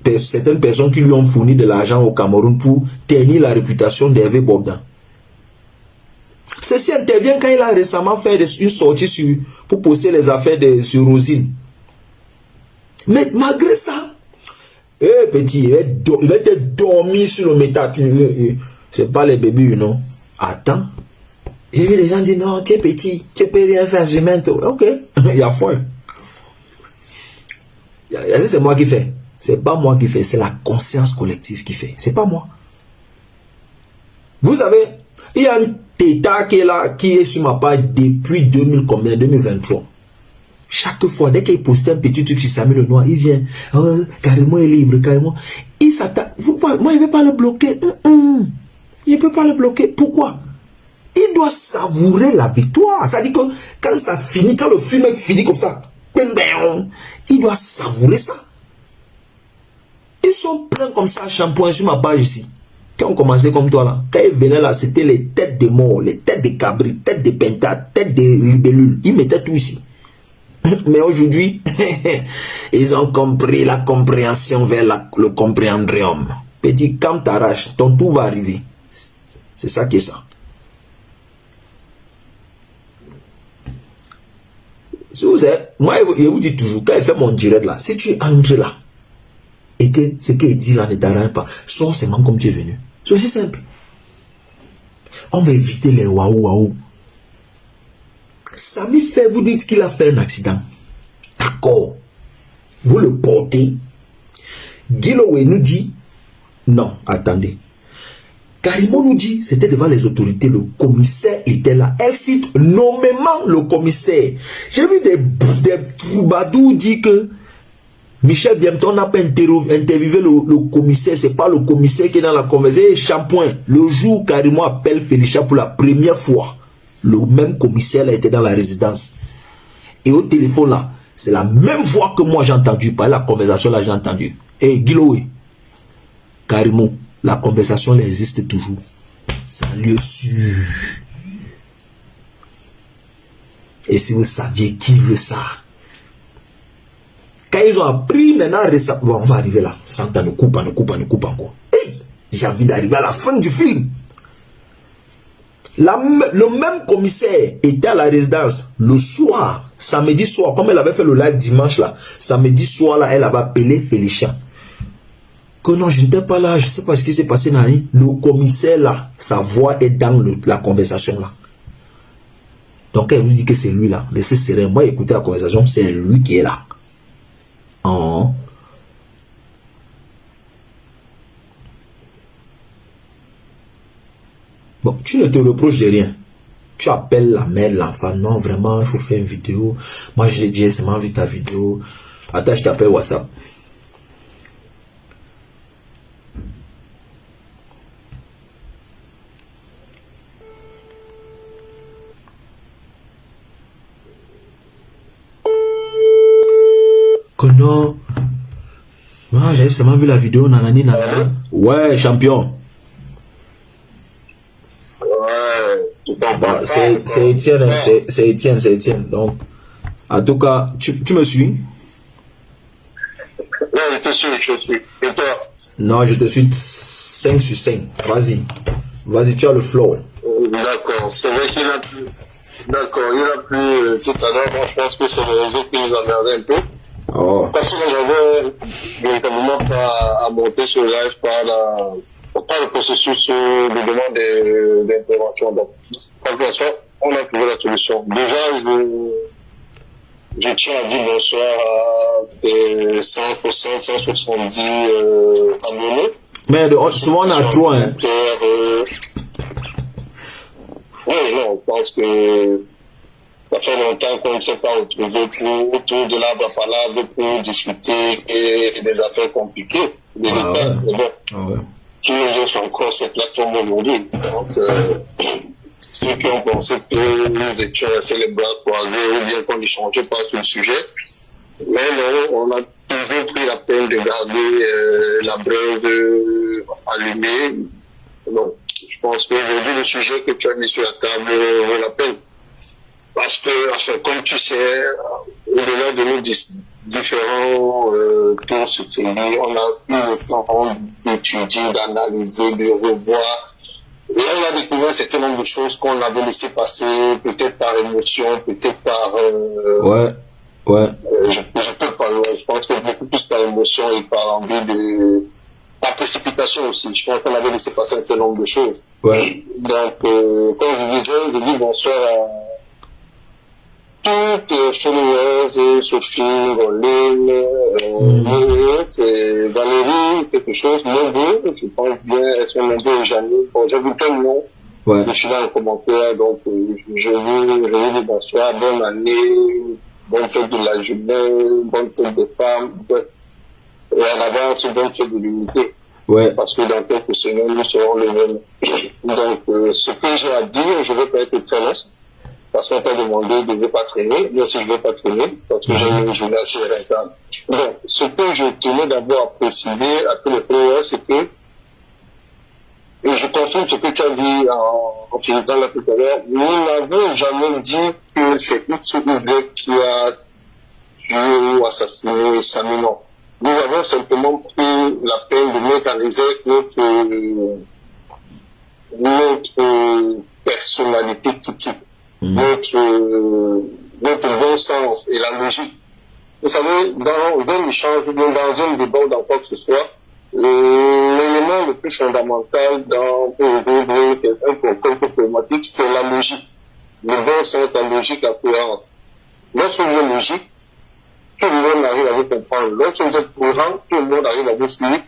personnes qui lui ont fourni de l'argent au Cameroun pour tenir la réputation d'Hervé Bogdan. Ceci intervient quand il a récemment fait une sortie pour poster les affaires sur Rosine. Mais malgré ça, petit, il va te dormir sur le métal. C'est pas les bébés, non? Attends. J'ai vu les gens dire non, tu es petit, tu peux rien faire, je m'en. Ok, il y a foi. C'est moi qui fais. C'est pas moi qui fais, c'est la conscience collective qui fait. C'est pas moi. Vous savez, il y a un tétard qui est là, qui est sur ma page depuis 2023. Chaque fois, dès qu'il poste un petit truc sur Samy Le Noir, il vient, carrément il est libre, carrément. Il s'attend. Moi, il ne veut pas le bloquer. Il ne peut pas le bloquer. Pourquoi? Il doit savourer la victoire. C'est-à-dire que quand ça finit, quand le film est fini comme ça, il doit savourer ça. Ils sont pleins comme ça, shampoing sur ma page ici. Quand on commençait comme toi là, quand ils venaient là, c'était les têtes de morts, les têtes de cabris, têtes de pentades, têtes de libellules. Ils mettaient tout ici. Mais aujourd'hui, ils ont compris la compréhension vers le compréhendrium. Petit, quand t'arraches, ton tour va arriver. C'est ça qui est ça. Si vous savez, moi, je vous dis toujours, quand il fait mon direct là, si tu entres là, et que ce qu'il dit là ne t'arrange pas, sors seulement comme tu es venu. C'est aussi simple. On va éviter les waouh. Samy fait, vous dites qu'il a fait un accident. D'accord. Vous le portez. Guillaume nous dit, non, attendez. Carrément nous dit, c'était devant les autorités, le commissaire était là. Elle cite nommément le commissaire. J'ai vu des troubadours dire que Michel Biemton n'a pas interviewé le commissaire. C'est pas le commissaire qui est dans la conversation. Shampoing, le jour carrément appelle Félicia pour la première fois. Le même commissaire là était dans la résidence. Et au téléphone là, c'est la même voix que moi j'ai entendu. Par la conversation là, j'ai entendu. Et Guiloé, carrément, la conversation elle existe toujours. C'est un lieu sûr. Et si vous saviez qui veut ça, quand ils ont appris maintenant récemment, bon, on va arriver là. Santa nous coupe encore. Hey, j'ai envie d'arriver à la fin du film. Le même commissaire était à la résidence le soir, samedi soir, comme elle avait fait le live dimanche là, samedi soir là, elle avait appelé Félicia. Que non, je n'étais pas là, je ne sais pas ce qui s'est passé dans la nuit. Le commissaire là, sa voix est dans la conversation là. Donc elle vous dit que c'est lui là, laissez serein. Moi écoutez la conversation, c'est lui qui est là. Oh. Bon, tu ne te reproches de rien. Tu appelles la mère de l'enfant. Non, vraiment, il faut faire une vidéo. Moi, je l'ai dit, c'est m'a vu ta vidéo. Attends, je t'appelle WhatsApp. Que non. Moi, j'avais seulement vu la vidéo, nanani, nanana. Ouais, champion. Bah, c'est Étienne, c'est Étienne. Donc, en tout cas, tu me suis? Non, je te suis. Et toi? Non, je te suis 5 sur 5. Vas-y, tu as le flow. D'accord, c'est vrai qu'il a plu. D'accord, il a plu tout à l'heure. Moi, je pense que c'est le réseau qui nous emmerdait un peu. Oh. Parce que j'avais véritablement pas à monter sur le live par le processus de demande d'intervention. Donc, par contre, on a trouvé la solution. Déjà, je tiens à dire bonsoir à 100%, 170 abonnés. Mais souvent on a trop, hein. Oui, non, je pense que ça fait longtemps qu'on ne s'est pas retrouvé autour de l'arbre à palabre pour discuter et des affaires compliquées. Mais bon, qui nous offre encore cette plateforme aujourd'hui. Donc, ceux qui ont pensé que nous étions restés les bras croisés ou bien qu'on n'échangeait pas sur le sujet, mais non, on a toujours pris la peine de garder la braise allumée. Donc, je pense qu'aujourd'hui, le sujet que tu as mis sur la table vaut la peine. Parce que, enfin, comme tu sais, au-delà de nos différents tours sur Télé, on a eu le temps d'étudier, d'analyser, de revoir. Et on a découvert un certain nombre de choses qu'on avait laissé passer, peut-être par émotion, peut-être par... Ouais. je peux parler je pense que beaucoup plus par émotion et par envie par précipitation aussi. Je pense qu'on avait laissé passer un certain nombre de choses. Ouais. Donc, comme je disais, je dis bonsoir à toutes les followers, Sophie, Rolene, et Valérie, quelque chose, Nombreux, je pense bien, est-ce que Nombreux et Janine, bon, j'ai vu plein de noms. Ouais. Je suis dans les commentaires, donc je veux dire bonsoir, bonne année, bonne fête de la jeunesse, bonne fête des femmes, et en avance, bonne fête de l'unité. Ouais. Parce que dans quelques semaines, nous serons les mêmes. Donc, ce que j'ai à dire, je ne vais pas être très long, parce qu'on t'a demandé de ne pas traîner, moi aussi je ne vais pas traîner, parce que j'ai une journée assez rentable. Donc, ce que je tenais d'abord à préciser à tous les frères, c'est que, et je confirme ce que tu as dit en finissant là tout à l'heure, nous n'avons jamais dit que c'est X ou Y qui a tué ou assassiné Samy, non. Nous avons simplement pris la peine de mettre en réserve notre personnalité critique, notre bon sens et la logique. Vous savez, dans un échange ou dans un débat ou dans quoi que ce soit, l'élément le plus fondamental pour résoudre quelques problématiques, c'est la logique. Le bon sens, la logique, la cohérence. Lorsque vous êtes logique, tout le monde arrive à vous comprendre. Lorsque vous êtes cohérent, tout le monde arrive à vous suivre.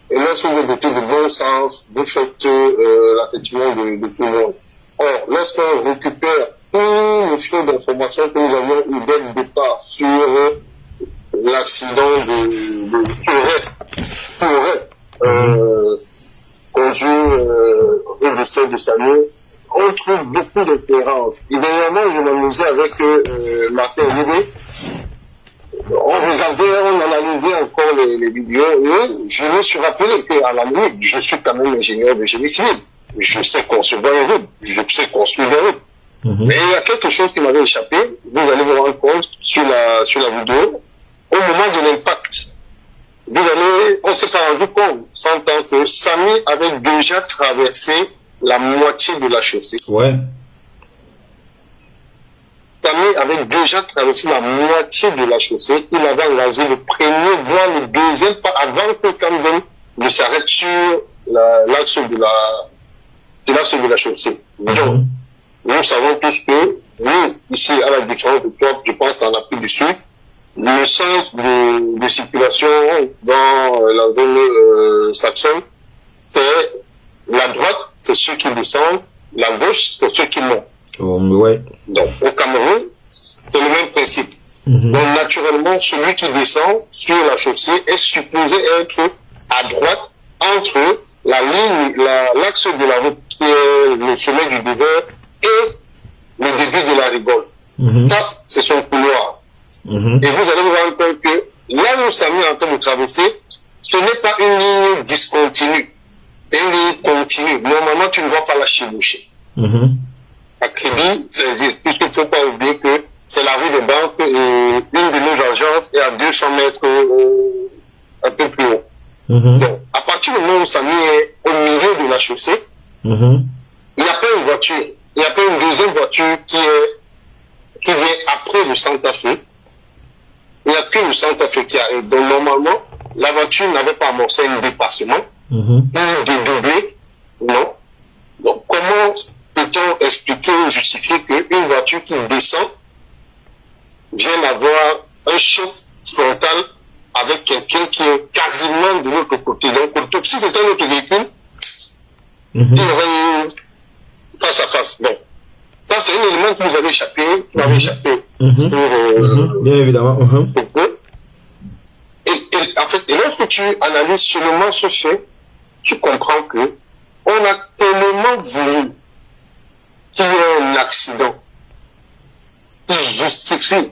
Et lorsque vous êtes doté de bon sens, vous faites l'affectation de tout le monde. Or, lorsqu'on récupère tout le flot d'informations que nous avons eu dès le départ sur l'accident qui aurait conduit au décès de Samuel, on trouve beaucoup de cohérence. Et dernièrement, je m'amusais avec Martin Olivier. On regardait, on analysait encore les vidéos et je me suis rappelé qu'à la limite, je suis quand même ingénieur de génie civil. Je sais concevoir une route, je sais construire une route. Mais il y a quelque chose qui m'avait échappé, vous allez vous rendre compte sur la vidéo, au moment de l'impact. On s'est pas rendu compte, sans tant que Samy avait déjà traversé la moitié de la chaussée. Ouais. Samy avait déjà traversé la moitié de la chaussée. Il avait engagé le premier, voire le deuxième pas avant que Camden ne s'arrête sur l'axe de la chaussée. Donc, nous savons tous que nous, ici, à la différence de toi, je pense en Afrique du Sud, le sens de circulation dans la zone saxonne, c'est la droite, c'est ceux qui descendent, la gauche, c'est ceux qui montent. Ouais. Donc, au Cameroun, c'est le même principe. Donc, naturellement, celui qui descend sur la chaussée est supposé être à droite entre l'axe de la route qui est le sommet du désert et le début de la rigole. Ça, c'est son couloir. Et vous allez vous rendre compte que là où Samy est en train de traverser, ce n'est pas une ligne discontinue. C'est une ligne continue. Normalement, tu ne dois pas la chevaucher. À Kribi, puisqu'il ne faut pas oublier que c'est la rue des banques et une de nos agences est à 200 mètres un peu plus haut. Donc, à partir du moment où Samy est au milieu de la chaussée, il n'y a pas une voiture, il n'y a pas une deuxième voiture qui vient après le Santa Fe. Il n'y a que le Santa Fe qui arrive. Donc, normalement, la voiture n'avait pas amorcé un dépassement, ou dédoublé, non. Donc, comment peut-on expliquer ou justifier qu'une voiture qui descend vienne avoir un choc frontal avec quelqu'un qui est quasiment de l'autre côté? Donc, si c'était un autre véhicule, il y aurait eu face à face. Bon. Ça, c'est un élément qui nous avait échappé, qui m'avait échappé. Bien évidemment. Et en fait, lorsque tu analyses seulement ce fait, tu comprends que on a tellement voulu qu'il y ait un accident qui justifie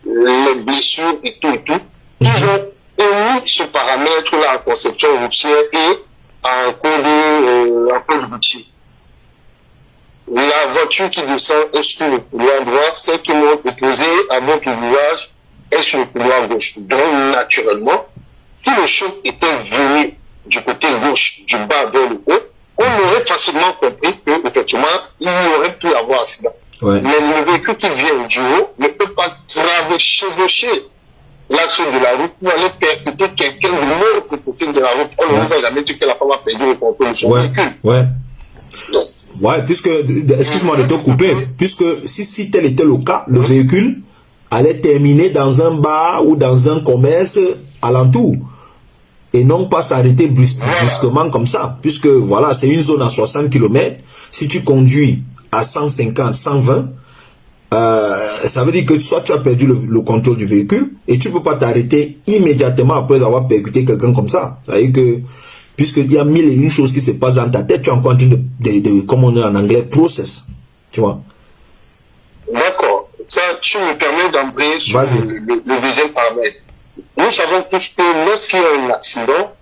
les blessures et tout, ils ont omis ce paramètre-là en conception routière et en code routier. La voiture qui descend est sur le couloir droit, celle qui monte opposée à votre visage est sur le couloir gauche. Donc, naturellement, si le choc était venu du côté gauche, du bas vers le haut, on aurait facilement compris qu'effectivement, il y aurait pu avoir accident. Ouais. Mais le véhicule qui vient du haut ne peut pas chevaucher l'axe de la route pour aller percuter quelqu'un de l'autre côté de la route. On ne va jamais dire que la femme a perdu le contrôle de son véhicule. Ouais. Donc, ouais, puisque, excuse-moi de te couper, puisque si tel était le cas, le véhicule allait terminer dans un bar ou dans un commerce alentour et non pas s'arrêter brusquement comme ça, puisque voilà, c'est une zone à 60 km. Si tu conduis à 150, 120, ça veut dire que soit tu as perdu le contrôle du véhicule et tu ne peux pas t'arrêter immédiatement après avoir percuté quelqu'un comme ça. Ça veut dire que, puisqu'il y a mille et une choses qui se passent dans ta tête, tu es encore en train de comme on dit en anglais, process. Tu vois? D'accord. Ça, tu me permets d'embrayer sur le deuxième paramètre. Nous savons tous que lorsqu'il y a un accident,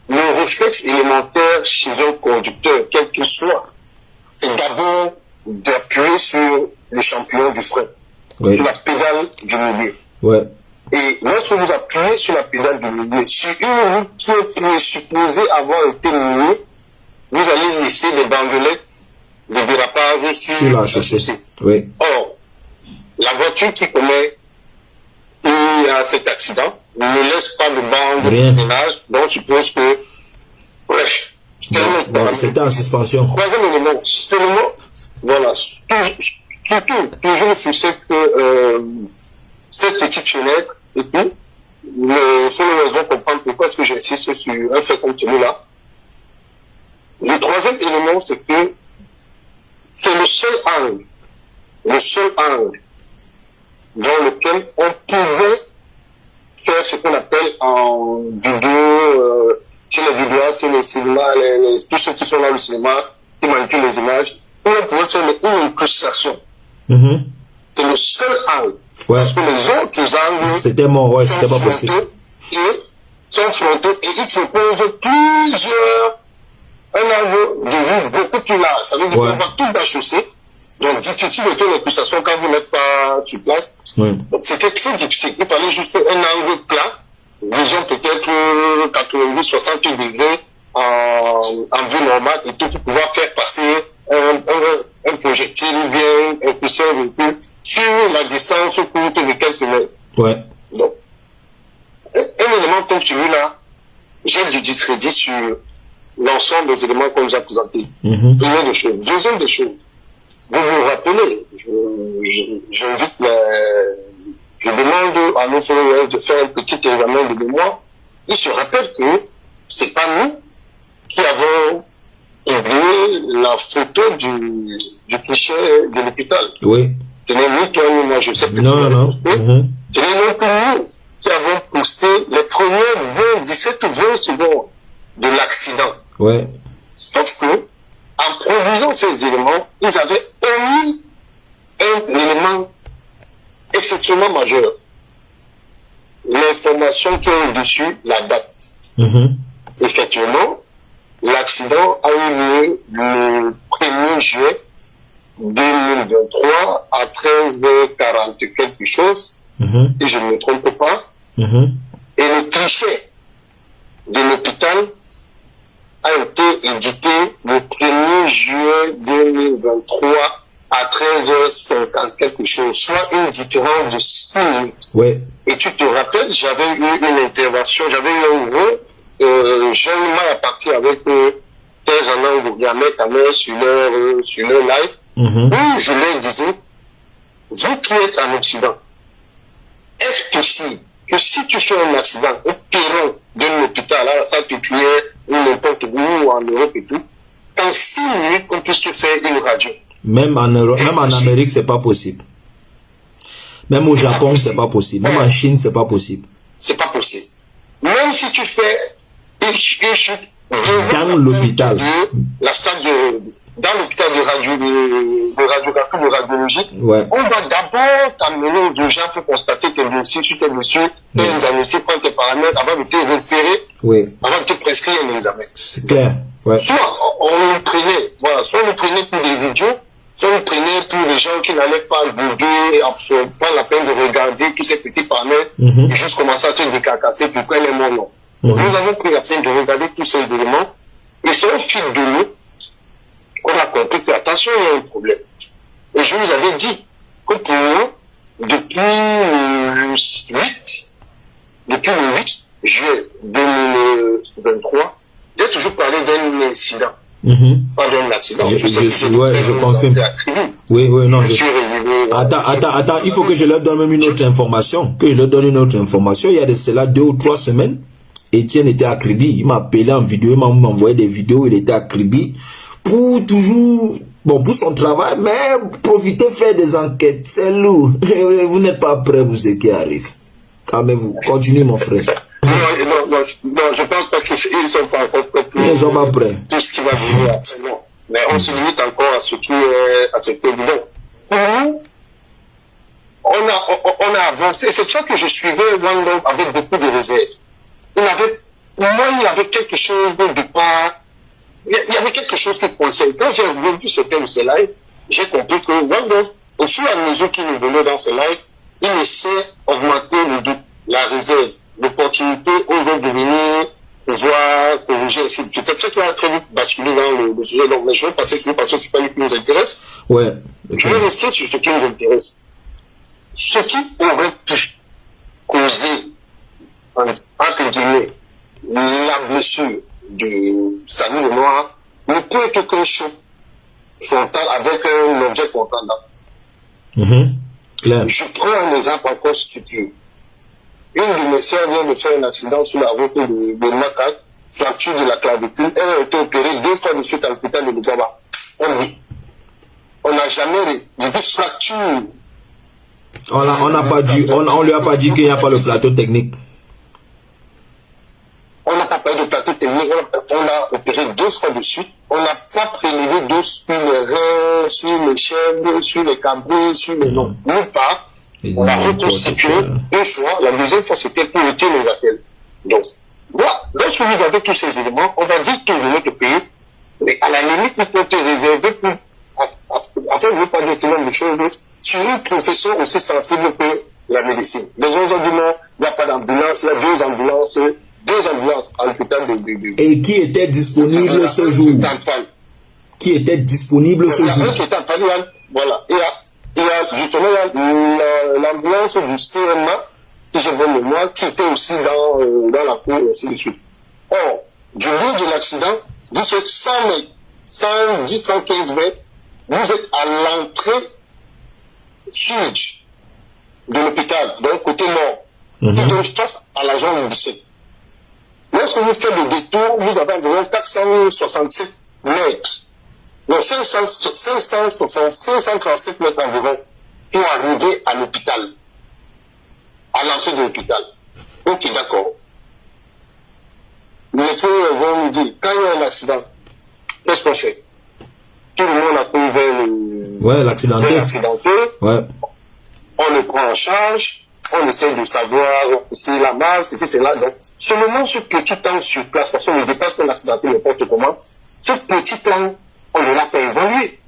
le réflexe élémentaire chez un conducteur, quel qu'il soit, c'est d'abord d'appuyer sur le champignon du frein, sur la pédale du milieu. Ouais. Et lorsque vous appuyez sur la pédale du milieu, sur une route qui est supposée avoir été minée, vous allez laisser des bandelettes de dérapage sur la chaussée. Oui. Or, la voiture qui commet cet accident ne laisse pas de bande de freinage, donc je suppose que, bref, c'était en suspension. Troisième élément, voilà, toujours sur cette petite fenêtre et tout, mais sur les raisons comprendre pourquoi est-ce que j'insiste sur un fait comme celui-là. Le troisième élément, c'est que c'est le seul angle dans lequel on pouvait faire ce qu'on appelle en vidéo, sur les vidéos, sur les cinémas, tous ceux qui sont là au cinéma, qui manipulent les images, où on pouvait faire une incrustation. C'est le seul angle. Ouais. Parce que les autres angles c'était mort, ouais, c'était pas possible. Sont frontaux et ils proposent un angle de vue beaucoup plus large. Ça veut dire qu'on voit toute la chaussée. Donc, difficile de faire l'incrustation quand vous n'êtes pas sur place. Donc, c'était très difficile. Il fallait juste un angle plat, disons peut-être 90, 60 degrés en vue normale et tout pour pouvoir faire passer un projectile ou bien un pousseur véhicule sur la distance courte de quelques mètres. Ouais. Donc, un élément comme celui-là, j'ai du discrédit sur l'ensemble des éléments qu'on nous a présentés. Première des choses. Deuxième des choses, vous vous rappelez, je demande à nos frères de faire un petit examen de mémoire. Ils se rappellent que c'est pas nous qui avons oublié la photo du cliché de l'hôpital. Oui. Ce n'est ni toi ni moi, je sais plus. Non. Ce n'est non plus nous qui avons posté les premières 17 ou 20 secondes de l'accident. Ouais. Sauf que, en produisant ces éléments, ils avaient omis un élément exceptionnellement majeur. L'information qui est au-dessus, la date. Effectivement, l'accident a eu lieu le 1er juillet 2023 à 13h40 quelque chose, et je ne me trompe pas. Et le cliché de l'hôpital a été édité le 1er juillet 2023 à 13h50 quelque chose, soit une différence de 6 minutes. Ouais. Et tu te rappelles, j'avais eu une intervention, j'avais eu un gros, j'ai eu mal à partir avec Serge Anang Gourgamet sur leur live, où je leur disais, vous qui êtes en Occident, est-ce possible que si tu fais un accident au perron d'un hôpital, à la Salpêtrière, ou n'importe où, ou en Europe et tout, en 6 minutes, on puisse te faire une radio? Même en Europe, même en Amérique, c'est pas possible. Même au Japon, c'est pas possible. Même en Chine, c'est pas possible. C'est pas possible. Même si tu fais une chute dans l'hôpital, la salle dans l'hôpital de radiographie, de radiologie, on va d'abord t'amener aux gens pour constater tes dossiers, sur tes dossiers, tes diagnostics, prendre tes paramètres, avant de te référer, avant de te prescrire un examen. C'est clair. Soit on nous prenait, voilà, soit on nous prenait pour des idiots, soit on nous prenait pour des gens qui n'allaient pas googler, prendre la peine de regarder tous ces petits paramètres, et juste commencer à se décarcasser pour prendre les mots non. Nous avons pris la peine de regarder tous ces éléments, et c'est au fil de l'eau qu'on a compris que, attention, il y a un problème. Et je vous avais dit que pour nous, depuis le 8 depuis le 8 juillet 2023, j'ai toujours parlé d'un incident. Pas d'un accident. Je confirme. Oui, non. Attends, il faut que je leur donne même une autre information. Il y a de cela 2 ou 3 semaines, Étienne était à Kribi. Il m'a appelé en vidéo, il m'a envoyé des vidéos, il était à Kribi. Pour toujours, pour son travail, mais profiter, faire des enquêtes. C'est lourd. Vous n'êtes pas prêts pour ce qui arrive. Calmez-vous. Continuez, mon frère. Non, je pense pas qu'ils ne sont pas encore prêts pour ils sont pas prêts. Tout ce qui va venir après. Non. Mais on se limite encore à ce qui est évident. Pour nous, on a avancé. C'est pour ça que je suivais One Love avec beaucoup de réserves. Pour moi, il y avait quelque chose de pas. Il y avait quelque chose qui coinçait. Quand j'ai vu certains de ces lives, j'ai compris que One Love, au fur et à mesure qu'il évolue dans ces lives, il essaie d'augmenter le doute, la réserve, l'opportunité aux autres de venir pouvoir corriger. Peut-être qu'il va très vite basculer dans le sujet. Donc, mais je vais passer sur parce que c'est pas lui qui nous intéresse. Ouais. Okay. Je vais rester sur ce qui nous intéresse. Ce qui aurait pu causer, entre guillemets, la blessure de Samy Lenoir ne peut être qu'un choc frontal avec un objet contendant. Clair. Je prends un exemple encore stupide. Une de mes soeurs vient de faire un accident sur la route de Macac, fracture de la clavicule. Elle a été opérée 2 fois de suite à l'hôpital de Lugaba. On n'a jamais dit fracture. On lui a pas dit qu'il n'y a pas le plateau technique. On n'a pas parlé de plateau technique. On l'a opéré 2 fois de suite. On n'a pas prélevé d'eau sur les reins, sur les chèvres, sur les cabrés, sur les noms. Nulle part. On a reconstitué 2 fois. La deuxième fois, c'était pour le télévatel. Donc, lorsque vous avez tous ces éléments, on va dire tout de notre pays, mais à la limite, il faut te réserver pour, afin de ne pas dire tellement de choses, sur une profession aussi sensible que la médecine. Les gens ont dit non, il n'y a pas d'ambulance, il y a 2 ambulances à l'hôpital de... Et qui était disponible ce jour? Qui était disponible ce jour? Il y a un qui était en panne, voilà. Il y a justement l'ambulance du CMA, si j'ai bonne mémoire, qui était aussi dans la cour, et ainsi de suite. Or, du lieu de l'accident, vous êtes 100 mètres, 110, 115 mètres, vous êtes à l'entrée sud de l'hôpital, donc côté nord, qui donne face à la jambe 17. Lorsque vous faites le détour, vous avez environ 467 mètres. Donc 537 mètres environ pour arriver à l'hôpital, à l'entrée de l'hôpital. Ok, d'accord. Les frères vont nous dire, quand il y a un accident, qu'est-ce qu'on fait? Tout le monde a pris vers l'accidenté. Ouais. On le prend en charge, on essaie de savoir si la masse, si c'est là. Donc, seulement ce petit temps sur place, parce qu'on ne dépasse pas l'accidenté n'importe comment, ce petit temps, on ne l'a pas évalué.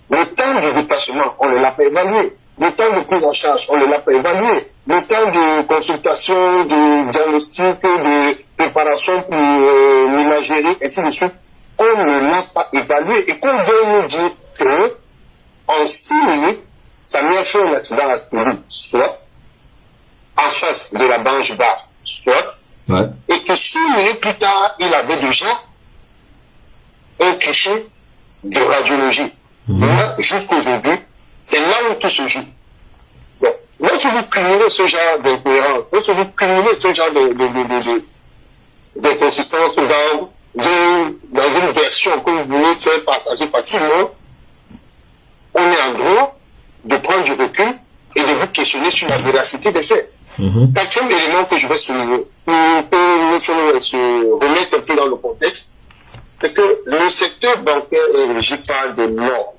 Le temps de déplacement, on ne l'a pas évalué. Le temps de prise en charge, on ne l'a pas évalué. Le temps de consultation, de diagnostic, de préparation pour l'imagerie, ainsi de suite, on ne l'a pas évalué. Et qu'on veut nous dire que, en 6 minutes, ça m'a fait un accident à Toulouse, soit en face de la branche basse, soit, et que 6 minutes plus tard, il avait déjà un cliché de radiologie. Moi, jusqu'aujourd'hui, c'est là où tout se joue. Bon, lorsque vous cumulez ce genre d'incohérence, lorsque vous cumulez ce genre d'inconsistance dans une version que vous voulez faire partager par tout le monde, on est en droit de prendre du recul et de vous questionner sur la véracité des faits. Quatrième élément que je vais souligner, pour se remettre un peu dans le contexte, c'est que le secteur bancaire est régi par des normes,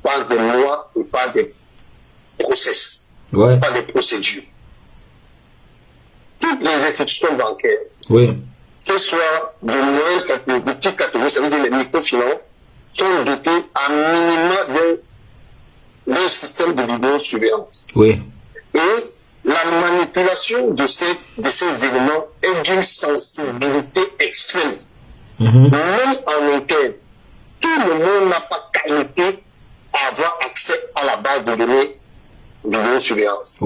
par des lois et par des process, par des procédures. Toutes les institutions bancaires, qu'elles soient de moyenne catégorie, de petite catégorie, ça veut dire les microfinances, sont dotées à minima d'un système de vidéosurveillance. Et la manipulation de ces éléments est d'une sensibilité extrême. Même en interne, tout le monde n'a pas qualité à avoir accès à la base de données vidéosurveillance.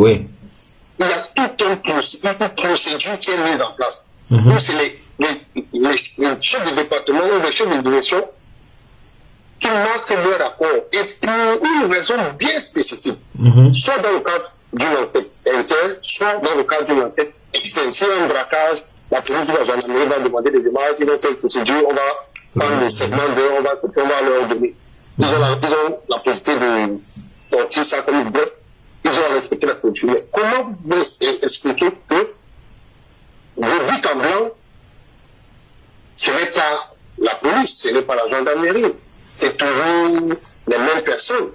il y a toute une procédure qui est mise en place. Donc, c'est les chefs de département ou les chefs de direction qui marquent leur rapport et pour une raison bien spécifique, soit dans le cadre d'une enquête interne, soit dans le cadre d'une enquête externe. Si un braquage, la police ou la gendarmerie va demander des images, ils vont faire une procédure, on va prendre le segment on va leur donner. Ils ont la possibilité de sortir ça comme une bref, ils ont respecté la culture. Mais comment vous pouvez expliquer que de but en blanc, ce n'est pas la police, ce n'est pas la gendarmerie, c'est toujours les mêmes personnes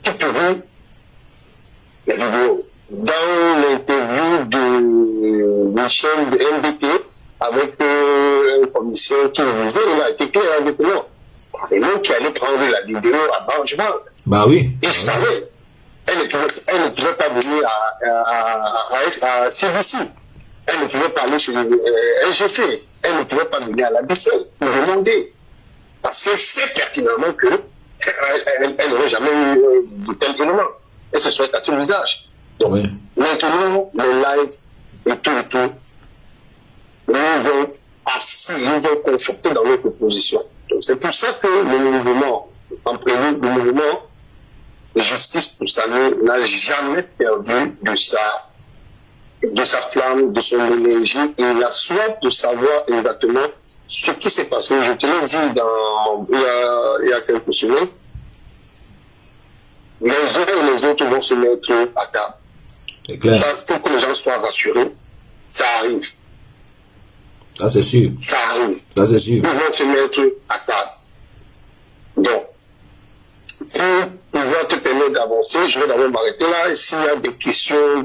qui publient les vidéos. Dans l'interview de Michel de MDP avec un commissaire qui le disait, il a été clair avec nous. C'est nous qui allons prendre la vidéo à Banjman. Bah oui. Il savait. Elle ne pouvait pas venir à CBC. Elle ne pouvait pas aller chez LGC. Elle ne pouvait pas venir à la BC pour demander. Parce qu'elle sait pertinemment qu'elle n'aurait jamais eu de tel élément. Elle se souhaite à tout l'usage. Donc, maintenant, le live et tout, nous vont assis, nous vont conforter dans notre position. Donc, c'est pour ça que le mouvement, le mouvement de justice pour Samy n'a jamais perdu de sa flamme, de son énergie, et il a soif de savoir exactement ce qui s'est passé. Je te l'ai dit il y a quelques semaines. Les uns et les autres vont se mettre à table. C'est clair. Pour que les gens soient rassurés, ça arrive. Ça, c'est sûr. Ça arrive. Ça, c'est sûr. Ils vont se mettre à table. Donc, pour pouvoir te permettre d'avancer, je vais d'abord m'arrêter là. Et s'il y a des questions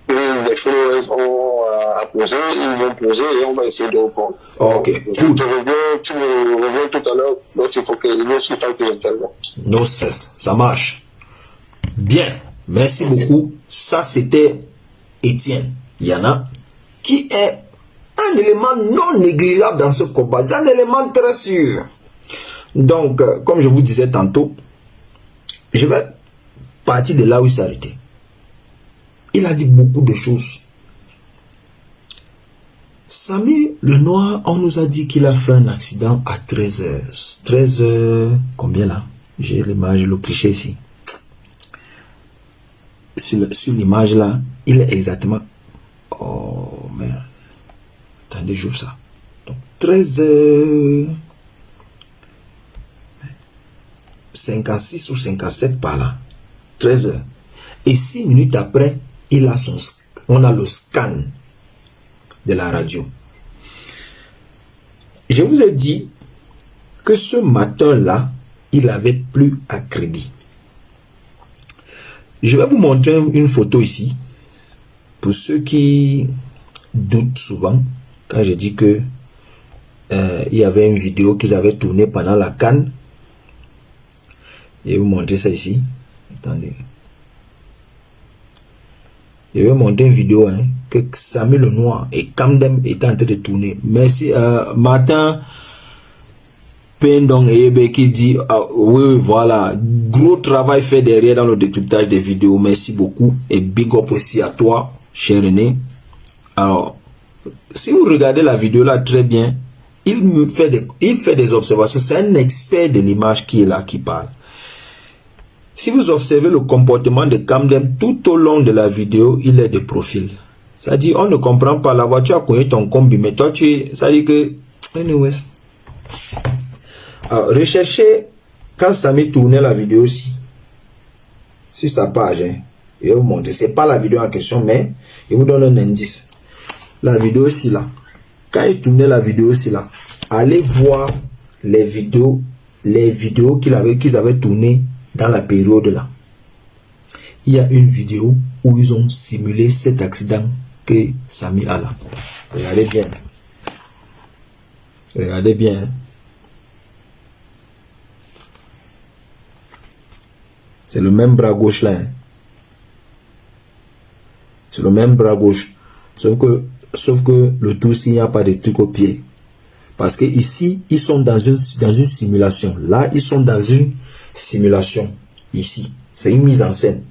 des followers ont à poser, ils vont poser et on va essayer de répondre. Ok, je te reviens, tu me reviens tout à l'heure. Donc, il faut que j'intervienne. No stress, ça marche. Bien, merci beaucoup. Ça, c'était Étienne Yana, qui est un élément non négligeable dans ce combat. C'est un élément très sûr. Donc, comme je vous disais tantôt, je vais partir de là où il s'est arrêté. Il a dit beaucoup de choses. Samy le Noir, on nous a dit qu'il a fait un accident à 13h. 13h, combien là? J'ai l'image, le cliché ici. Sur l'image là, il est exactement... Oh merde. Attendez, j'ouvre ça. Donc 13h... 56 ou 57 par là. 13h. Et 6 minutes après, on a le scan de la radio. Je vous ai dit que ce matin-là, il avait plus à crédit. Je vais vous montrer une photo ici. Pour ceux qui doutent souvent, quand je dis que il y avait une vidéo qu'ils avaient tournée pendant la CAN. Je vais vous montrer ça ici. Attendez. Je vais vous montrer une vidéo que Samy le Noir et Kamdem étaient en train de tourner. Merci. Martin Pendong Ebe qui dit oui, voilà, gros travail fait derrière dans le décryptage des vidéos. Merci beaucoup et big up aussi à toi, cher René. Alors, si vous regardez la vidéo là très bien, il fait des observations. C'est un expert de l'image qui est là, qui parle. Si vous observez le comportement de Kamdem tout au long de la vidéo, il est de profil. C'est-à-dire, on ne comprend pas. La voiture a cogné ton combi, mais toi, c'est-à-dire que... Anyways. Alors, recherchez, quand Samy tournait la vidéo aussi, sur sa page, je vais vous montrer. Ce n'est pas la vidéo en question, mais il vous donne un indice. La vidéo aussi là. Quand il tournait la vidéo aussi là, allez voir les vidéos qu'ils avaient tournées dans la période là. Il y a une vidéo où ils ont simulé cet accident que Samy a là. Regardez bien. Regardez bien. C'est le même bras gauche là. C'est le même bras gauche. Sauf que le tout, il n'y a pas de truc au pied. Parce que ici, ils sont dans une simulation. Là, ils sont dans une simulation. Ici, c'est une mise en scène.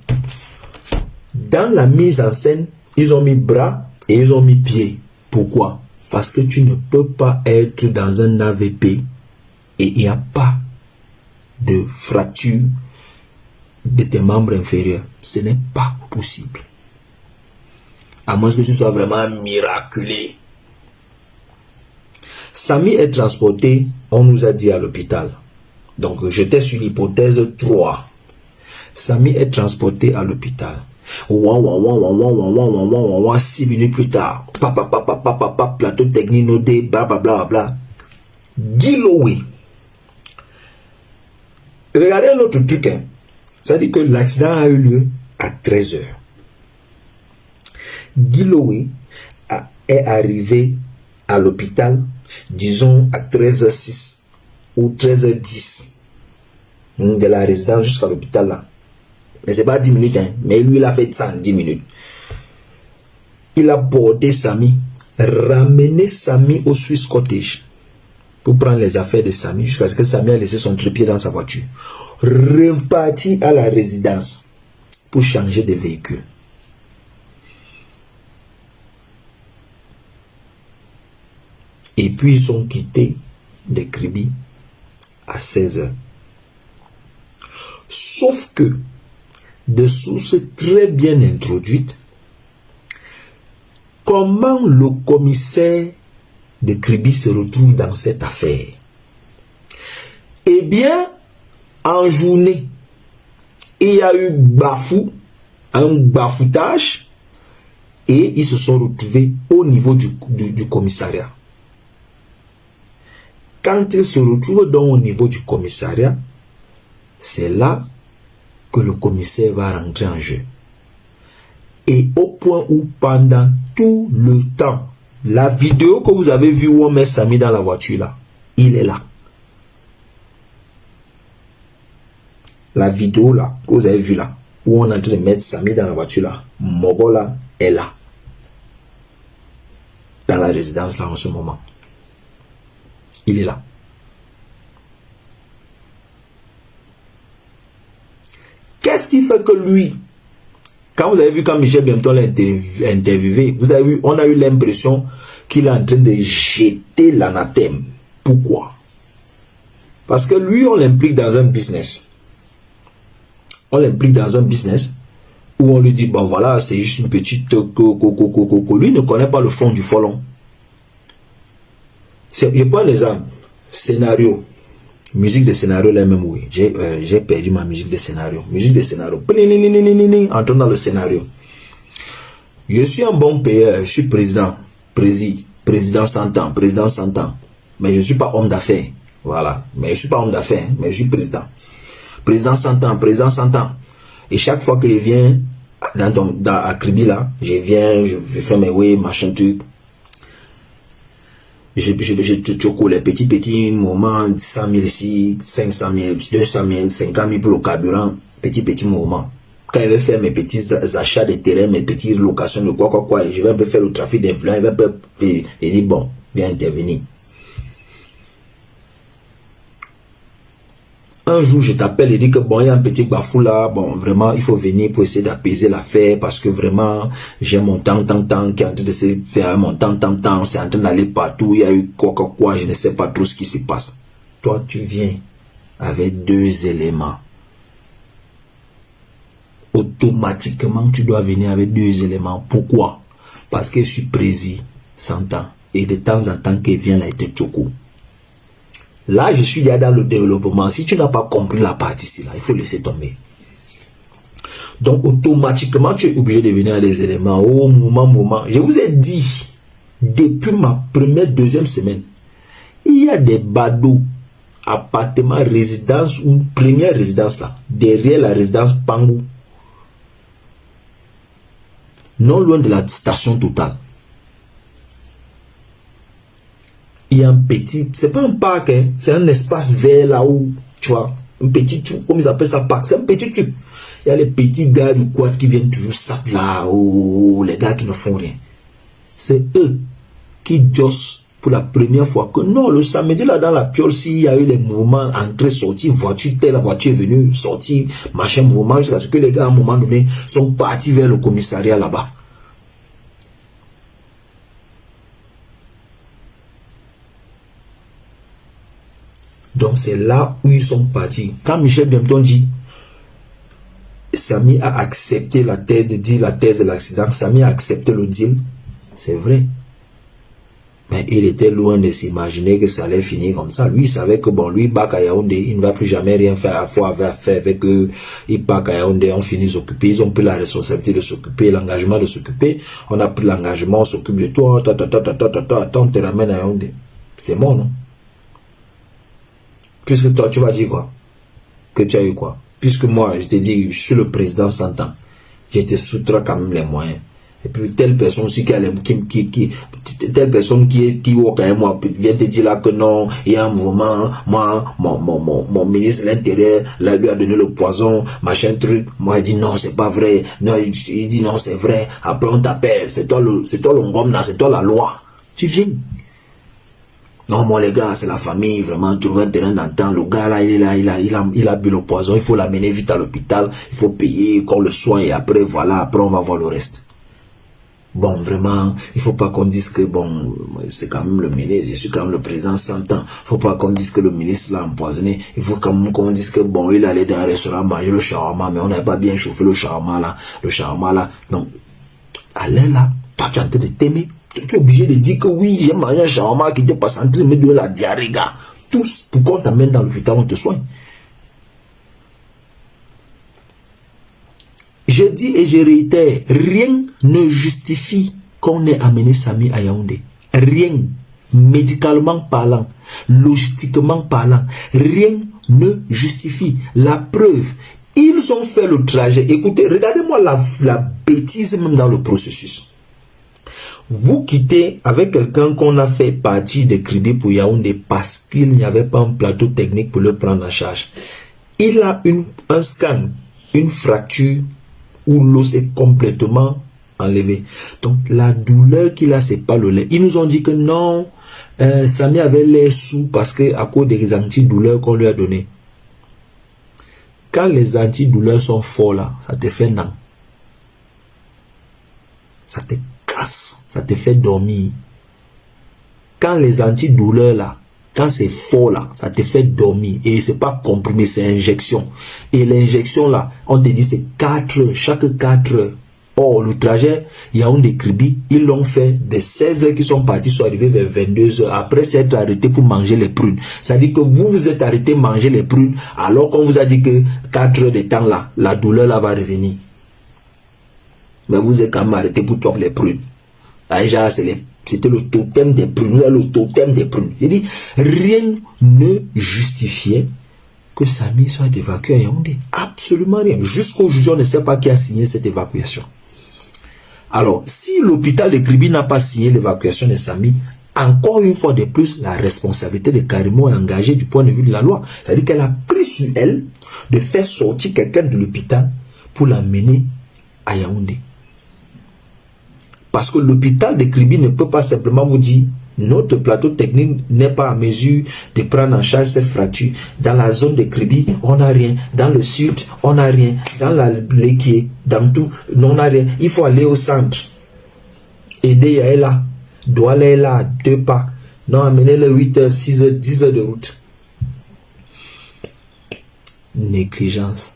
Dans la mise en scène, ils ont mis bras et ils ont mis pieds. Pourquoi? Parce que tu ne peux pas être dans un AVP et il n'y a pas de fracture de tes membres inférieurs. Ce n'est pas possible. À moins que tu sois vraiment miraculé. Samy est transporté, on nous a dit, à l'hôpital. Donc, j'étais sur l'hypothèse 3. Samy est transporté à l'hôpital. 6 minutes plus tard, plateau technique nodé, blablabla. Guilloué. Regardez un autre truc. Hein. Ça dit que l'accident a eu lieu à 13h. Guilloué est arrivé à l'hôpital, disons à 13h06 ou 13h10 de la résidence jusqu'à l'hôpital là. Mais c'est pas 10 minutes, hein. Mais lui, il a fait ça en 10 minutes. Il a porté Samy, ramené Samy au Swiss Cottage pour prendre les affaires de Samy jusqu'à ce que Samy a laissé son trépied dans sa voiture. Reparti à la résidence pour changer de véhicule. Et puis ils sont quittés de Kribi à 16h. Sauf que, de sources très bien introduites, comment le commissaire de Kribi se retrouve dans cette affaire? Eh bien, en journée, il y a eu un bafoutage, et ils se sont retrouvés au niveau du commissariat. Quand ils se retrouvent donc au niveau du commissariat, c'est là que le commissaire va rentrer en jeu. Et au point où pendant tout le temps, la vidéo que vous avez vue où on met Samy dans la voiture là, il est là. La vidéo là, que vous avez vue là, où on est en train de mettre Samy dans la voiture là, Mogola est là. Dans la résidence là en ce moment. Il est là. Qu'est-ce qui fait que lui, quand vous avez vu quand Michel Biemton l'a interviewé, vous avez vu, on a eu l'impression qu'il est en train de jeter l'anathème. Pourquoi? Parce que lui, on l'implique dans un business. On l'implique dans un business où on lui dit, bon voilà, c'est juste une petite coco. Lui ne connaît pas le fond du folon. Je prends un exemple. Scénario. Musique de scénario, là même, oui. J'ai perdu ma musique de scénario. Musique de scénario. Entrons dans le scénario. Je suis un bon payeur. Je suis président. Président 100 ans. Président 100 ans. Mais je ne suis pas homme d'affaires. Voilà. Mais je ne suis pas homme d'affaires. Mais je suis président. Président 100 ans. Président 100 ans. Et chaque fois que je viens à Kribi, là, je viens, je fais mes way, machin truc. Je choco les petits moments, 100 000 ici, 500 000, 200 000, 50 000 pour le carburant, petits moments. Quand je vais faire mes petits achats de terrain, mes petites locations de quoi, et je vais un peu faire le trafic d'influence, et dit bon, viens intervenir. Un jour, je t'appelle et dis que bon, il y a un petit bafou là, bon, vraiment, il faut venir pour essayer d'apaiser l'affaire parce que vraiment, j'ai mon temps qui est en train de se faire mon temps, c'est en train d'aller partout, il y a eu quoi, je ne sais pas trop ce qui se passe. Toi, tu viens avec 2 éléments. Automatiquement, tu dois venir avec 2 éléments. Pourquoi? Parce que je suis président 100 ans et de temps en temps, qu'il vient là, il te choco. Là, je suis déjà dans le développement. Si tu n'as pas compris la partie ici, là, il faut laisser tomber. Donc, automatiquement, tu es obligé de venir à des éléments. Oh, moment. Je vous ai dit, depuis ma deuxième semaine, il y a des badauds, appartements, résidences ou première résidence là, derrière la résidence Pangou. Non loin de la station Total. Il y a un petit, c'est pas un parc, hein, c'est un espace vert là où, tu vois, un petit truc, comme ils appellent ça parc, c'est un petit truc. Il y a les petits gars du quad qui viennent toujours ça là, oh, les gars qui ne font rien. C'est eux qui jossent pour la première fois que non, le samedi là dans la piole, s'il y a eu les mouvements entrée, sortie, voiture, telle voiture est venue, sortie, machin, mouvement, jusqu'à ce que les gars à un moment donné sont partis vers le commissariat là-bas. Donc c'est là où ils sont partis. Quand Michel Biemton dit Samy a accepté la thèse de l'accident, Samy a accepté le deal, c'est vrai. Mais il était loin de s'imaginer que ça allait finir comme ça. Lui, il savait que bon, lui, Bak à Yaoundé, il ne va plus jamais rien faire à faire avec eux. Il Bak à Yaoundé, on finit s'occuper. Ils ont pris la responsabilité de s'occuper, l'engagement de s'occuper. On a pris l'engagement, on s'occupe de toi. Attends, on te ramène à Yaoundé. C'est bon, non? Puisque toi, tu vas dire quoi? Que tu as eu quoi? Puisque moi, je t'ai dit, je suis le président 100 ans. Je te soutrais quand même les moyens. Et puis telle personne aussi telle personne qui vient te dire là que non, il y a un mouvement, moi, mon ministre de l'Intérieur, là, lui a donné le poison, machin truc. Moi, il dit non, c'est pas vrai. Non, il dit non, c'est vrai. Après, on t'appelle, c'est toi le ngom, c'est toi la loi. Tu viens. Non, moi, les gars, c'est la famille, vraiment, trouver un terrain d'entente. Le gars, là, il est là, il a bu le poison, il faut l'amener vite à l'hôpital, il faut payer, qu'on le soigne, et après, voilà, après, on va voir le reste. Bon, vraiment, il faut pas qu'on dise que, bon, c'est quand même le ministre, je suis quand même le président 100 ans. Il faut pas qu'on dise que le ministre l'a empoisonné. Il faut quand même qu'on dise que, bon, il allait dans un restaurant manger le shawarma, mais on n'avait pas bien chauffé le shawarma là. Donc, allez là, toi, tu es en train de t'aimer. Tu es obligé de dire que oui, j'ai mangé un shawarma qui n'était pas centré, mais de la diarrhée, gars. Tous, pour qu'on t'amène dans l'hôpital, on te soigne. Je dis et je réitère, rien ne justifie qu'on ait amené Samy à Yaoundé. Rien, médicalement parlant, logistiquement parlant, rien ne justifie. La preuve, ils ont fait le trajet. Écoutez, regardez-moi la bêtise même dans le processus. Vous quittez avec quelqu'un qu'on a fait partir de Kribi pour Yaoundé parce qu'il n'y avait pas un plateau technique pour le prendre en charge. Il a un scan, une fracture, où l'os est complètement enlevé. Donc, la douleur qu'il a, c'est pas le lait. Ils nous ont dit que non, Samy avait l'air sous parce que à cause des antidouleurs qu'on lui a donné. Quand les antidouleurs sont forts là, ça te fait non. Ça te casse, ça te fait dormir. Quand les antidouleurs là, quand c'est fort là, ça te fait dormir. Et c'est pas comprimé, c'est injection. Et l'injection là, on te dit c'est 4 heures, chaque 4 heures. Or, le trajet, Yaoundé Kribi, ils l'ont fait de 16 heures qui sont partis, sont arrivés vers 22 heures. Après s'être arrêtés pour manger les prunes. Ça dit que vous vous êtes arrêtés manger les prunes, alors qu'on vous a dit que 4 heures de temps là, la douleur là va revenir. Mais vous êtes quand même arrêtés pour choper les prunes. Déjà, c'était le totem des prunes, le totem des prunes. J'ai dit, rien ne justifiait que Samy soit évacué à Yaoundé. Absolument rien. Jusqu'aujourd'hui, on ne sait pas qui a signé cette évacuation. Alors, si l'hôpital de Kribi n'a pas signé l'évacuation de Samy, encore une fois de plus, la responsabilité de Karimo est engagée du point de vue de la loi. C'est-à-dire qu'elle a pris sur elle de faire sortir quelqu'un de l'hôpital pour l'amener à Yaoundé. Parce que l'hôpital de Kribi ne peut pas simplement vous dire notre plateau technique n'est pas à mesure de prendre en charge cette fracture. Dans la zone de Kribi, on n'a rien. Dans le sud, on n'a rien. Dans l'Équié, dans tout, on n'a rien. Il faut aller au centre. Aider est là. Douala est là, 2 pas. Non, amenez-le 8 heures, 6 heures, 10 heures de route. Négligence.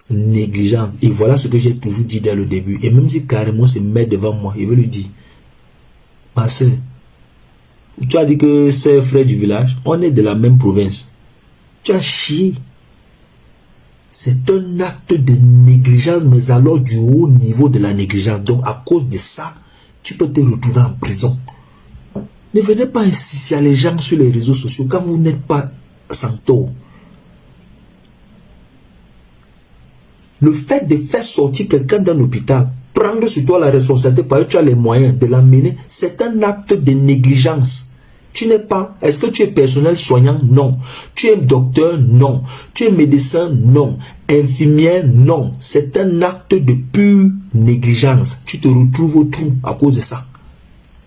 Négligent. Et voilà ce que j'ai toujours dit dès le début. Et même si carrément se met devant moi, il veut lui dire, ma soeur, tu as dit que c'est frère du village, on est de la même province. Tu as chié. C'est un acte de négligence, mais alors du haut niveau de la négligence. Donc à cause de ça, tu peux te retrouver en prison. Ne venez pas insister à les gens sur les réseaux sociaux quand vous n'êtes pas sans tort. Le fait de faire sortir quelqu'un d'un hôpital, prendre sur toi la responsabilité parce que tu as les moyens de l'amener, c'est un acte de négligence. Tu n'es pas, est-ce que tu es personnel soignant? Non. Tu es docteur? Non. Tu es médecin? Non. Infirmière? Non. C'est un acte de pure négligence. Tu te retrouves au trou à cause de ça.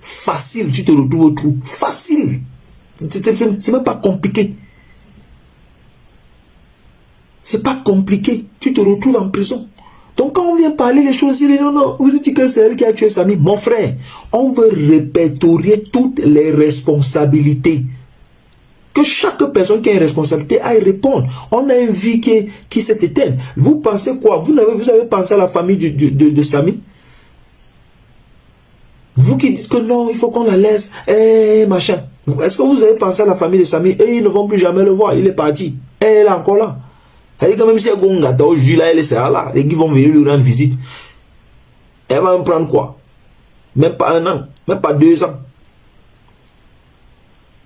facile, tu te retrouves au trou. Facile. C'est même pas compliqué. C'est pas compliqué. Tu te retrouves en prison. Donc quand on vient parler des choses, il dit non, vous dites que c'est elle qui a tué Samy. Mon frère, on veut répertorier toutes les responsabilités. Que chaque personne qui a une responsabilité aille répondre. On a une vie qui s'est éteinte. Vous pensez quoi? Vous avez pensé à la famille de Samy? Vous qui dites que non, il faut qu'on la laisse, machin. Est-ce que vous avez pensé à la famille de Samy? Ils ne vont plus jamais le voir, il est parti. Elle est encore là. Elle dit que même si elle a un aujourd'hui là, elle sera là. Et qui vont venir lui rendre visite. Elle va me prendre quoi? Même pas 1 an, même pas 2 ans.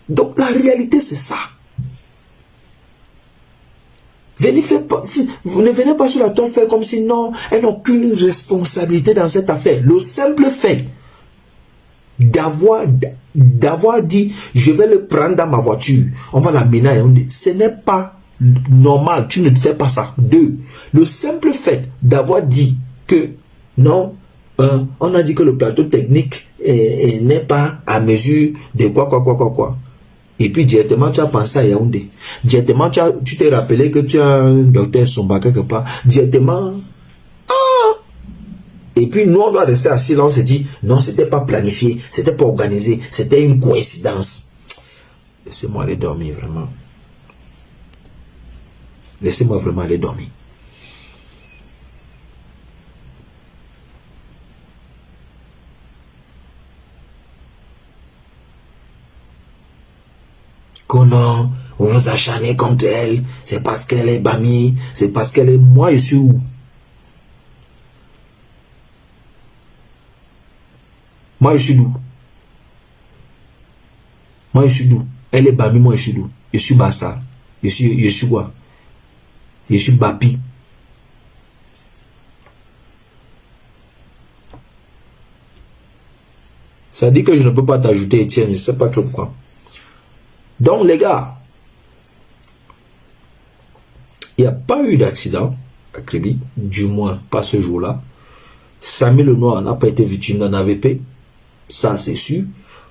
Donc la réalité c'est ça. Vous ne venez pas sur la toile faire comme si non, elle n'a aucune responsabilité dans cette affaire. Le simple fait d'avoir dit je vais le prendre dans ma voiture, on va l'amener à Yaoundé, ce n'est pas normal, tu ne fais pas ça. 2, le simple fait d'avoir dit que non, on a dit que le plateau technique n'est pas à mesure de quoi. Et puis directement tu as pensé à Yaoundé. Directement tu t'es rappelé que tu as un docteur Somba quelque part. Directement. Et puis nous on doit rester assis là, on se dit non, c'était pas planifié, c'était pas organisé, c'était une coïncidence. Laissez-moi aller dormir vraiment. Laissez-moi vraiment aller dormir. Non, on vous acharnez contre elle, c'est parce qu'elle est Bami, c'est parce qu'elle est... Moi, je suis où? Moi, je suis d'où? Moi, je suis d'où? Elle est Bami, moi, je suis d'où? Je suis Bassa. Je suis quoi? Je suis Bapi. Ça dit que je ne peux pas t'ajouter, Étienne, je ne sais pas trop pourquoi. Donc, les gars, il n'y a pas eu d'accident à Kribi, du moins pas ce jour-là. Samy Le Noir n'a pas été victime d'un AVP, ça c'est sûr.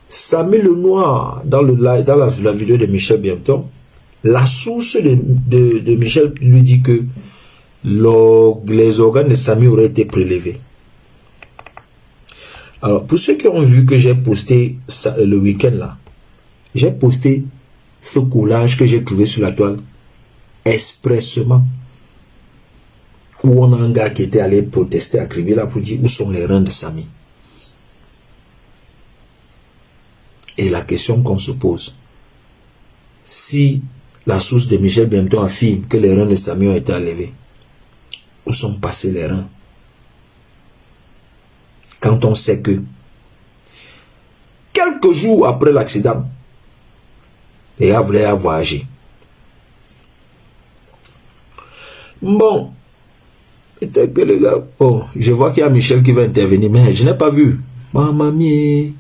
Samy Le Noir, dans la vidéo de Michel Bienton, la source de Michel lui dit que les organes de Samy auraient été prélevés. Alors, pour ceux qui ont vu que j'ai posté ça, le week-end là, j'ai posté ce collage que j'ai trouvé sur la toile expressément, où on a un gars qui était allé protester à Kribi là pour dire où sont les reins de Samy. Et la question qu'on se pose, si la source de Michel Bienton affirme que les reins de Samy ont été enlevés, où sont passés les reins? Quand on sait que quelques jours après l'accident, les gars voulaient voyager. Bon, peut-être que les gars... Oh, je vois qu'il y a Michel qui va intervenir, mais je n'ai pas vu. Mamie.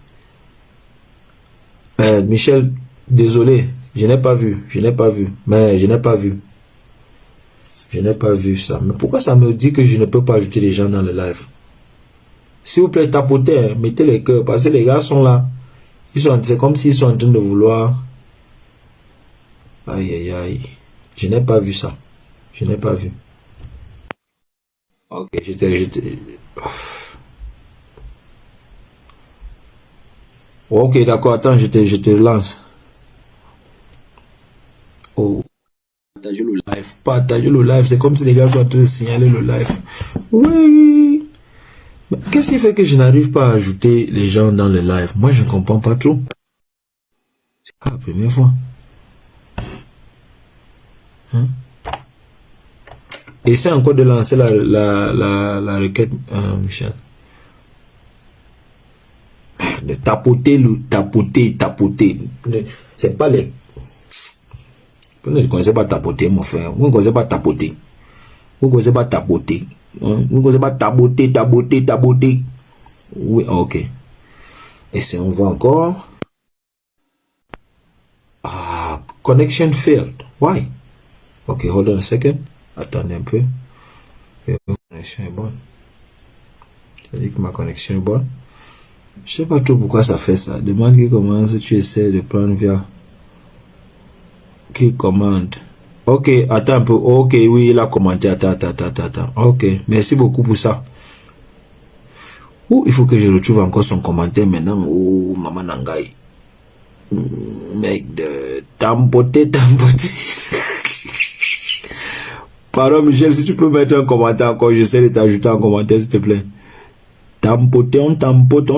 Michel, désolé, je n'ai pas vu. Mais je n'ai pas vu. Je n'ai pas vu ça. Mais pourquoi ça me dit que je ne peux pas ajouter les gens dans le live? S'il vous plaît, tapotez, hein, mettez les cœurs, parce que les gars sont là. C'est comme s'ils sont en train de vouloir... Aïe, aïe, aïe. Je n'ai pas vu ça. Je n'ai pas vu. Ok, ok, d'accord, attends, je te lance. Oh. Partagez le live. C'est comme si les gars sont en train de signaler le live. Oui. Qu'est-ce qui fait que je n'arrive pas à ajouter les gens dans le live? Moi, je ne comprends pas trop. C'est la première fois. Hein? Essaie encore de lancer la requête, Michel. De tapoter, tapoter. C'est pas les... Vous ne connaissez pas tapoter, mon frère. Vous ne connaissez pas tapoter. Vous ne connaissez pas tapoter. Vous ne connaissez pas tapoter. Oui, ok. Essayons, on voit encore. Ah, connection failed. Why? Ok, hold on a second. Attendez un peu. Ma connexion est bonne. Ça dit que ma connexion est bonne. Je sais pas trop pourquoi ça fait ça. Demande qui commence, tu essaies de prendre via qui commande. Ok, attends un peu. Ok, oui, il a commenté. Attends. Ok, merci beaucoup pour ça. Il faut que je retrouve encore son commentaire maintenant. Maman Nangai. Mec de tampoté. Pardon, Michel, si tu peux mettre un commentaire encore, j'essaie de t'ajouter un commentaire, s'il te plaît. Tampoté, on tampote.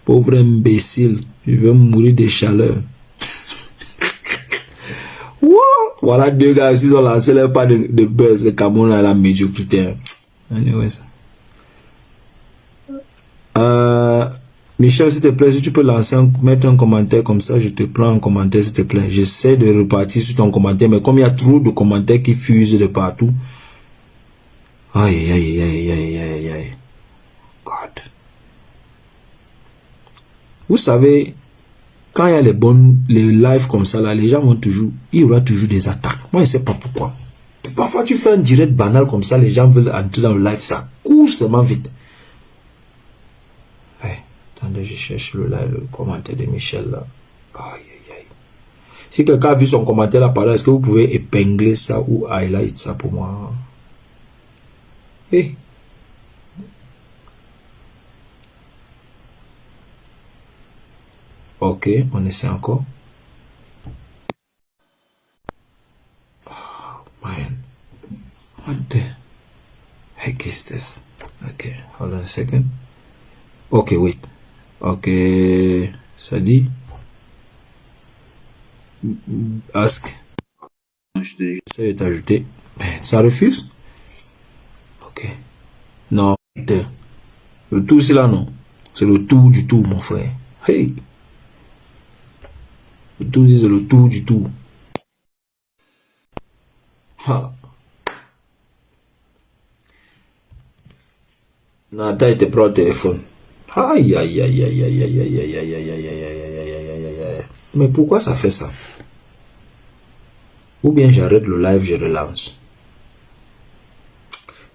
Pauvre imbécile, je vais mourir de chaleur. Voilà deux gars, ils ont lancé leur pas de buzz, le Cameroun à la médiocrité. Anyways. Michel, s'il te plaît, si tu peux mettre un commentaire comme ça, je te prends un commentaire, s'il te plaît. J'essaie de repartir sur ton commentaire, mais comme il y a trop de commentaires qui fusent de partout. Aïe. God. Vous savez, quand il y a les lives comme ça, là, les gens vont toujours, il y aura toujours des attaques. Moi, je ne sais pas pourquoi. Parfois, tu fais un direct banal comme ça, les gens veulent entrer dans le live, ça court seulement vite. Attendez, je cherche le commentaire de Michel là. Aïe. Si quelqu'un a vu son commentaire là par là, est-ce que vous pouvez épingler ça ou highlight ça pour moi? Ok, on essaie encore. Oh, man. What the heck is this? Okay, hold on a second. Ok, wait. Ok, ça dit ask. J'essaie de t'ajouter. Ça refuse? Ok. Non. Le tout, c'est là, non? C'est le tout du tout, mon frère. Hey! Le tout, c'est le tout du tout. Ha. Nathan était prêt au téléphone. Aïe. Mais pourquoi ça fait ça? Ou bien j'arrête le live, je relance.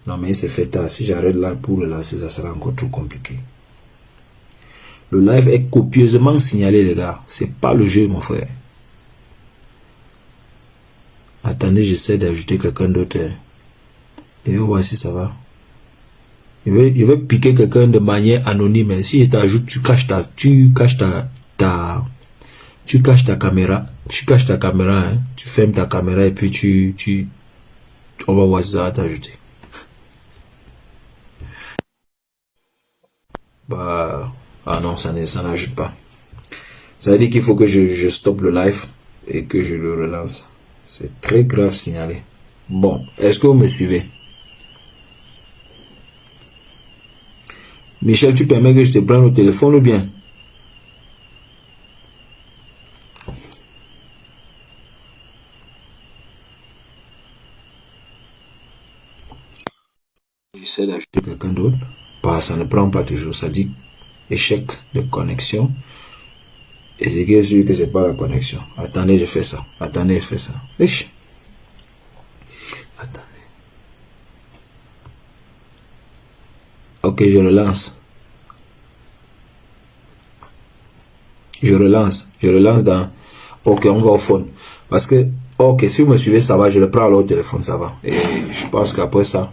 Non mais c'est fait tard. Si j'arrête là pour relancer, ça sera encore trop compliqué. Le live est copieusement signalé, les gars. C'est pas le jeu, mon frère. Attendez, j'essaie d'ajouter quelqu'un d'autre. Et on voit si ça va. Je vais piquer quelqu'un de manière anonyme. Si je t'ajoute, tu caches ta caméra. Tu caches ta caméra, hein. Tu fermes ta caméra et puis on va voir si ça va t'ajouter. Bah, ah non, ça n'ajoute pas. Ça veut dire qu'il faut que je stoppe le live et que je le relance. C'est très grave signalé. Bon, est-ce que vous me suivez? Michel, tu permets que je te prenne au téléphone ou bien? J'essaie d'ajouter quelqu'un d'autre. Bah, ça ne prend pas toujours. Ça dit échec de connexion. Et c'est bien sûr que c'est pas la connexion. Attendez, je fais ça. Attendez, je fais ça. Attendez. Ok, je relance. Je relance dans... Ok, on va au phone. Parce que... Ok, si vous me suivez, ça va. Je le prends au téléphone, ça va. Et je pense qu'après ça,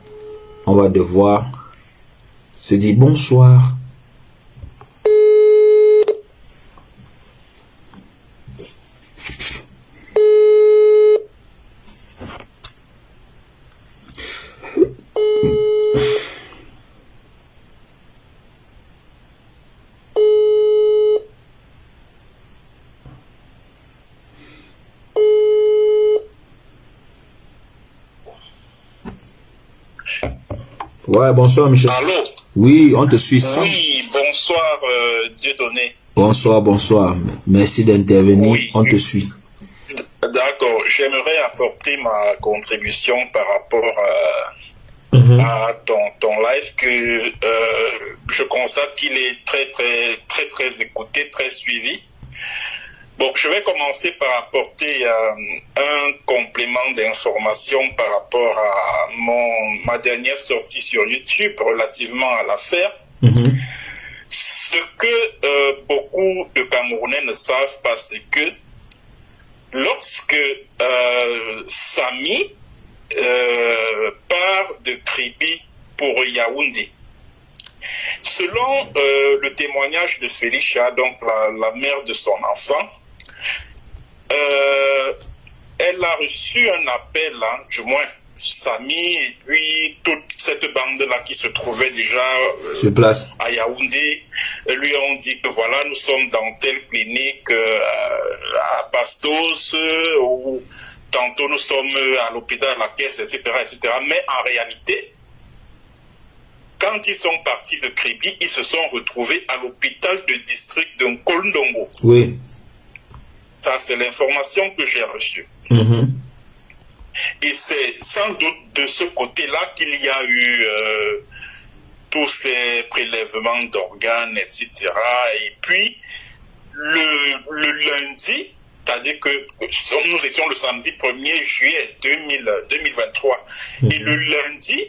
on va devoir se dire bonsoir. Ouais, bonsoir Michel. Allô? Oui, on te suit ça. Oui, bonsoir Dieudonné. Bonsoir. Merci d'intervenir. Oui. On te suit. D'accord. J'aimerais apporter ma contribution par rapport à ton live que je constate qu'il est très écouté, très suivi. Bon, je vais commencer par apporter un complément d'information par rapport à ma dernière sortie sur YouTube relativement à l'affaire. Ce que beaucoup de Camerounais ne savent pas, c'est que lorsque Samy part de Kribi pour Yaoundé, selon le témoignage de Felicia, donc la mère de son enfant, elle a reçu un appel, hein, du moins Samy et puis toute cette bande-là qui se trouvait déjà sur place à Yaoundé, lui ont dit que voilà, nous sommes dans telle clinique à Bastos, ou tantôt nous sommes à l'hôpital à la Caisse, etc., etc. Mais en réalité, quand ils sont partis de Kribi, ils se sont retrouvés à l'hôpital de district de Nkolndongo. Oui. Ça, c'est l'information que j'ai reçue. Et c'est sans doute de ce côté-là qu'il y a eu tous ces prélèvements d'organes, etc. Et puis, le lundi, c'est-à-dire que nous étions le samedi 1er juillet 2023, et le lundi,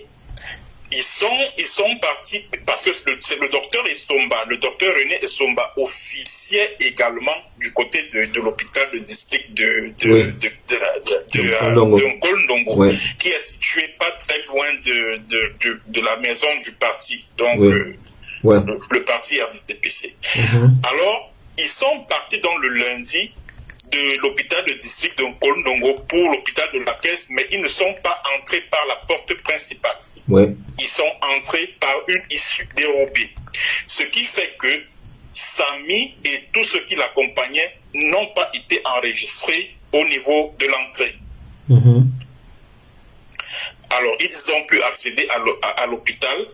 ils sont partis, parce que c'est le docteur Estomba, le docteur René Estomba, officiait également du côté de l'hôpital de district de Nkolndongo, ouais, qui est situé pas très loin de la maison du parti, donc le parti RDPC. Alors, ils sont partis dans le lundi de l'hôpital de district de Nkolndongo pour l'hôpital de la Caisse, mais ils ne sont pas entrés par la porte principale. Ouais. Ils sont entrés par une issue dérobée. Ce qui fait que Samy et tous ceux qui l'accompagnaient n'ont pas été enregistrés au niveau de l'entrée. Alors, ils ont pu accéder à l'hôpital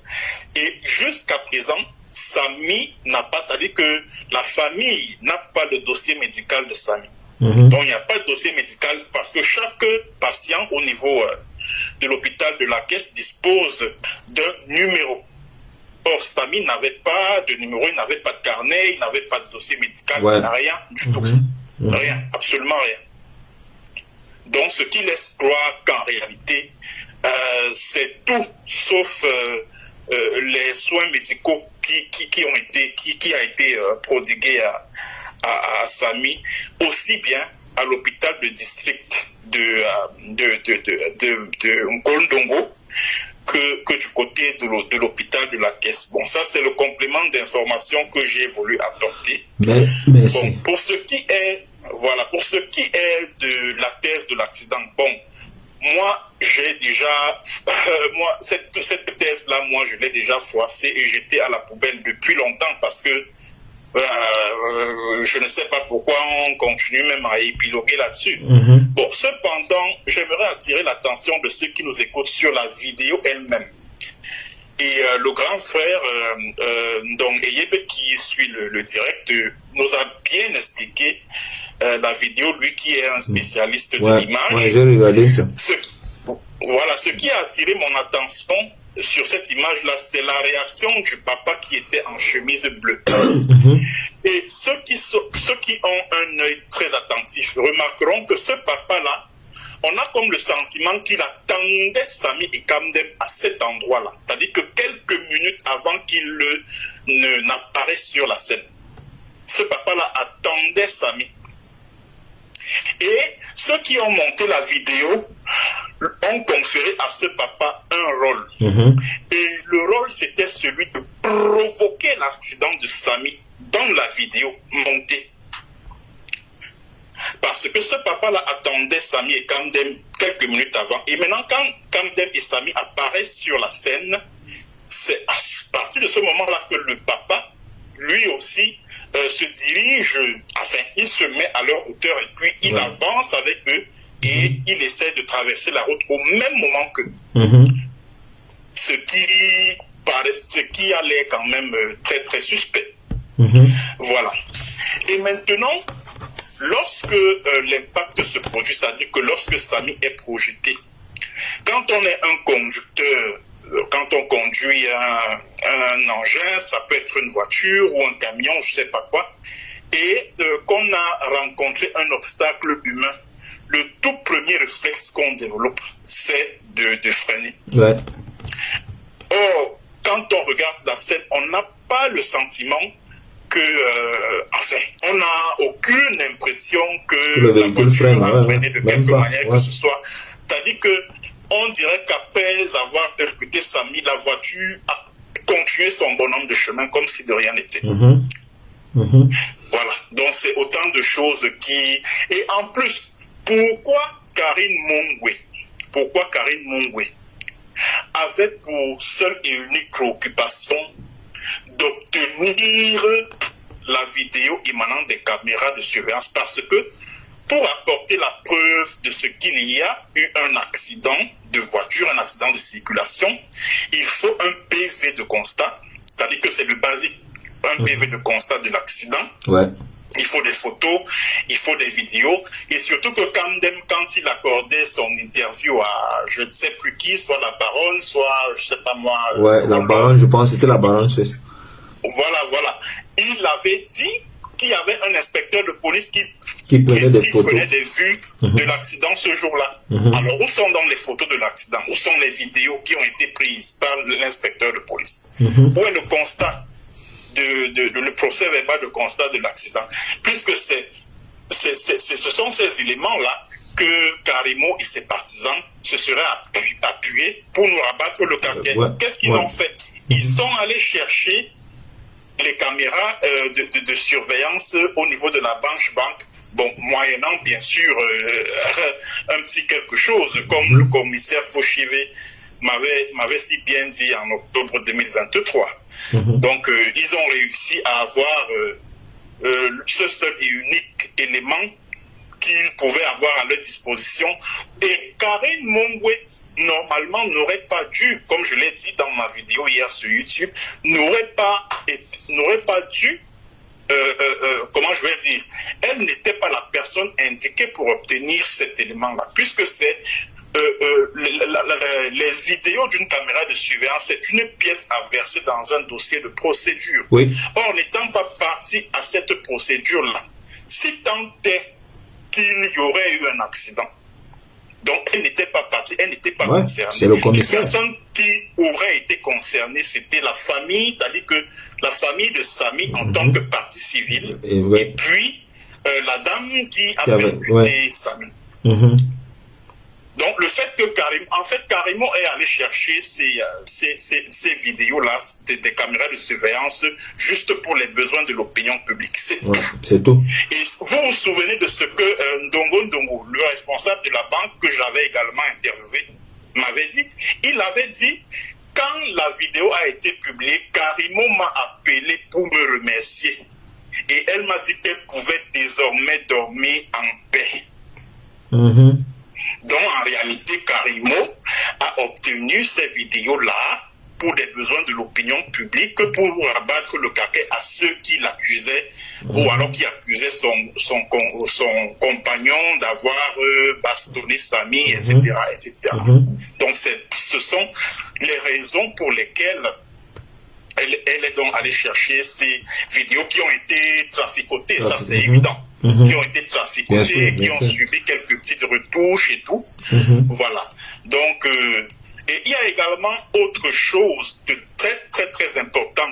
et jusqu'à présent, Samy n'a pas, c'est-à-dire que la famille n'a pas le dossier médical de Samy. Donc, il n'y a pas de dossier médical parce que chaque patient au niveau de l'hôpital de la Caisse dispose d'un numéro. Or, Samy n'avait pas de numéro, il n'avait pas de carnet, il n'avait pas de dossier médical, rien du tout. Rien, absolument rien. Donc, ce qui laisse croire qu'en réalité, c'est tout sauf les soins médicaux qui a été prodigué à Samy, aussi bien à l'hôpital de district de Nkolndongo que du côté de l'hôpital de la Caisse. Bon, ça c'est le complément d'information que j'ai voulu apporter. Merci. Bon, pour ce qui est de la thèse de l'accident, bon, moi j'ai déjà, cette thèse-là, moi je l'ai déjà froissée et j'étais à la poubelle depuis longtemps parce que je ne sais pas pourquoi on continue même à épiloguer là-dessus. Bon, cependant, j'aimerais attirer l'attention de ceux qui nous écoutent sur la vidéo elle-même. Et le grand frère, donc Eyebe, qui suit le direct, nous a bien expliqué la vidéo, lui qui est un spécialiste de l'image. Ouais, j'ai regardé ça. Voilà, ce qui a attiré mon attention sur cette image-là, c'était la réaction du papa qui était en chemise bleue. Et ceux qui ont un œil très attentif remarqueront que ce papa-là, on a comme le sentiment qu'il attendait Samy et Kamdem à cet endroit-là. C'est-à-dire que quelques minutes avant qu'il n'apparaisse sur la scène, ce papa-là attendait Samy. Et ceux qui ont monté la vidéo ont conféré à ce papa un rôle. Et le rôle, c'était celui de provoquer l'accident de Samy dans la vidéo montée. Parce que ce papa-là attendait Samy et Kamdem quelques minutes avant. Et maintenant, quand Kamdem et Samy apparaissent sur la scène, c'est à partir de ce moment-là que le papa, lui aussi, se dirige, enfin, il se met à leur hauteur et puis il avance avec eux et il essaie de traverser la route au même moment qu'eux. Ce qui allait quand même très très suspect. Voilà. Et maintenant, lorsque l'impact se produit, c'est-à-dire que lorsque Samy est projeté, quand on est un conducteur, quand on conduit un engin, ça peut être une voiture ou un camion, je ne sais pas quoi, et qu'on a rencontré un obstacle humain, le tout premier réflexe qu'on développe, c'est de freiner. Or, quand on regarde la scène, on n'a pas le sentiment que, enfin, on n'a aucune impression que le la véhicule voiture freine, a freiné de quelque manière ouais. que ce soit. C'est-à-dire que on dirait qu'après avoir percuté Samy, la voiture a continué son bonhomme de chemin comme si de rien n'était. Voilà, donc c'est autant de choses qui... Et en plus, pourquoi Karine Mungwe avait pour seule et unique préoccupation d'obtenir la vidéo émanant des caméras de surveillance, parce que pour apporter la preuve de ce qu'il y a eu un accident de voiture, un accident de circulation, il faut un PV de constat, c'est-à-dire que c'est le basique, un PV de constat de l'accident. Ouais. Il faut des photos, il faut des vidéos, et surtout que quand il accordait son interview à je ne sais plus qui, soit la baronne, soit je sais pas moi. Ouais, la baronne, je pense que c'était la baronne suisse. Voilà. Il avait dit qu'il y avait un inspecteur de police qui prenait des photos, prenait des vues de l'accident ce jour-là. Alors, où sont donc les photos de l'accident? Où sont les vidéos qui ont été prises par l'inspecteur de police? Où est le constat le procès verbal de constat de l'accident? Puisque ce sont ces éléments-là que Karimo et ses partisans se seraient appuyés pour nous rabattre le carquet. Qu'est-ce qu'ils ont fait? Ils sont allés chercher les caméras de surveillance au niveau de la banque, bon, moyennant bien sûr un petit quelque chose, comme le commissaire Fauchivé m'avait si bien dit en octobre 2023. Donc, ils ont réussi à avoir ce seul et unique élément qu'ils pouvaient avoir à leur disposition. Et Karine Mungwe, normalement, n'aurait pas dû, comme je l'ai dit dans ma vidéo hier sur YouTube, n'aurait pas dû, comment je vais dire, elle n'était pas la personne indiquée pour obtenir cet élément-là, puisque c'est les vidéos d'une caméra de surveillance, c'est une pièce à verser dans un dossier de procédure. Oui. Or, n'étant pas partie à cette procédure-là, si tant est qu'il y aurait eu un accident, donc elle n'était pas partie, elle n'était pas concernée. C'est le commissaire. Les personnes qui auraient été concernées, c'était la famille, c'est-à-dire que la famille de Samy en tant que partie civile, et puis la dame qui a percuté Samy. Donc, le fait que Karimo est allé chercher ces vidéos-là, des caméras de surveillance, juste pour les besoins de l'opinion publique. C'est tout. Et vous vous souvenez de ce que Ndongo, le responsable de la banque que j'avais également interviewé, m'avait dit? Il avait dit, quand la vidéo a été publiée, Karimo m'a appelé pour me remercier. Et elle m'a dit qu'elle pouvait désormais dormir en paix. Donc, en réalité, Karimo a obtenu ces vidéos-là pour des besoins de l'opinion publique, pour rabattre le carquet à ceux qui l'accusaient, ou alors qui accusaient son compagnon d'avoir bastonné Samy, etc. etc. Donc, ce sont les raisons pour lesquelles elle est donc allée chercher ces vidéos qui ont été traficotées, ça c'est évident. Qui ont été traficotées, qui ont subi quelques petites retouches et tout. Voilà. Donc, et il y a également autre chose de très important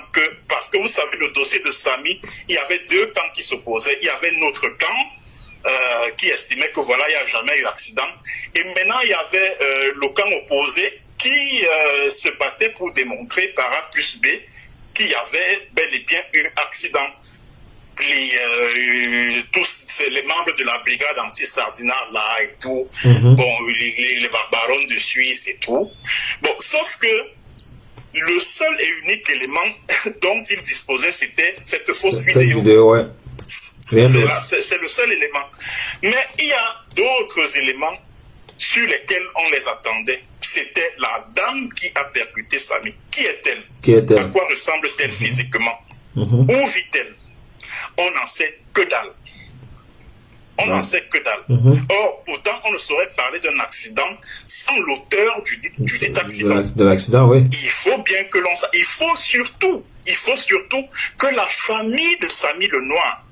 parce que vous savez, le dossier de Samy, il y avait deux camps qui s'opposaient. Il y avait notre camp qui estimait que voilà, il n'y a jamais eu d'accident. Et maintenant, il y avait le camp opposé qui se battait pour démontrer par A plus B qu'il y avait bel et bien eu accident. Tous les membres de la brigade anti-Sardina là et tout, bon, les barons de Suisse et tout. Bon, sauf que le seul et unique élément dont ils disposaient, c'était cette fausse vidéo. C'est le seul élément. Mais il y a d'autres éléments sur lesquels on les attendait. C'était la dame qui a percuté Samy. Qui est-elle? À quoi ressemble-t-elle physiquement? Où vit-elle? On n'en sait que dalle. On n'en sait que dalle. Or, pourtant, on ne saurait parler d'un accident sans l'auteur du dit accident. De l'accident, oui. Il faut bien que l'on sache. Il faut surtout que la famille de Samy Lenoir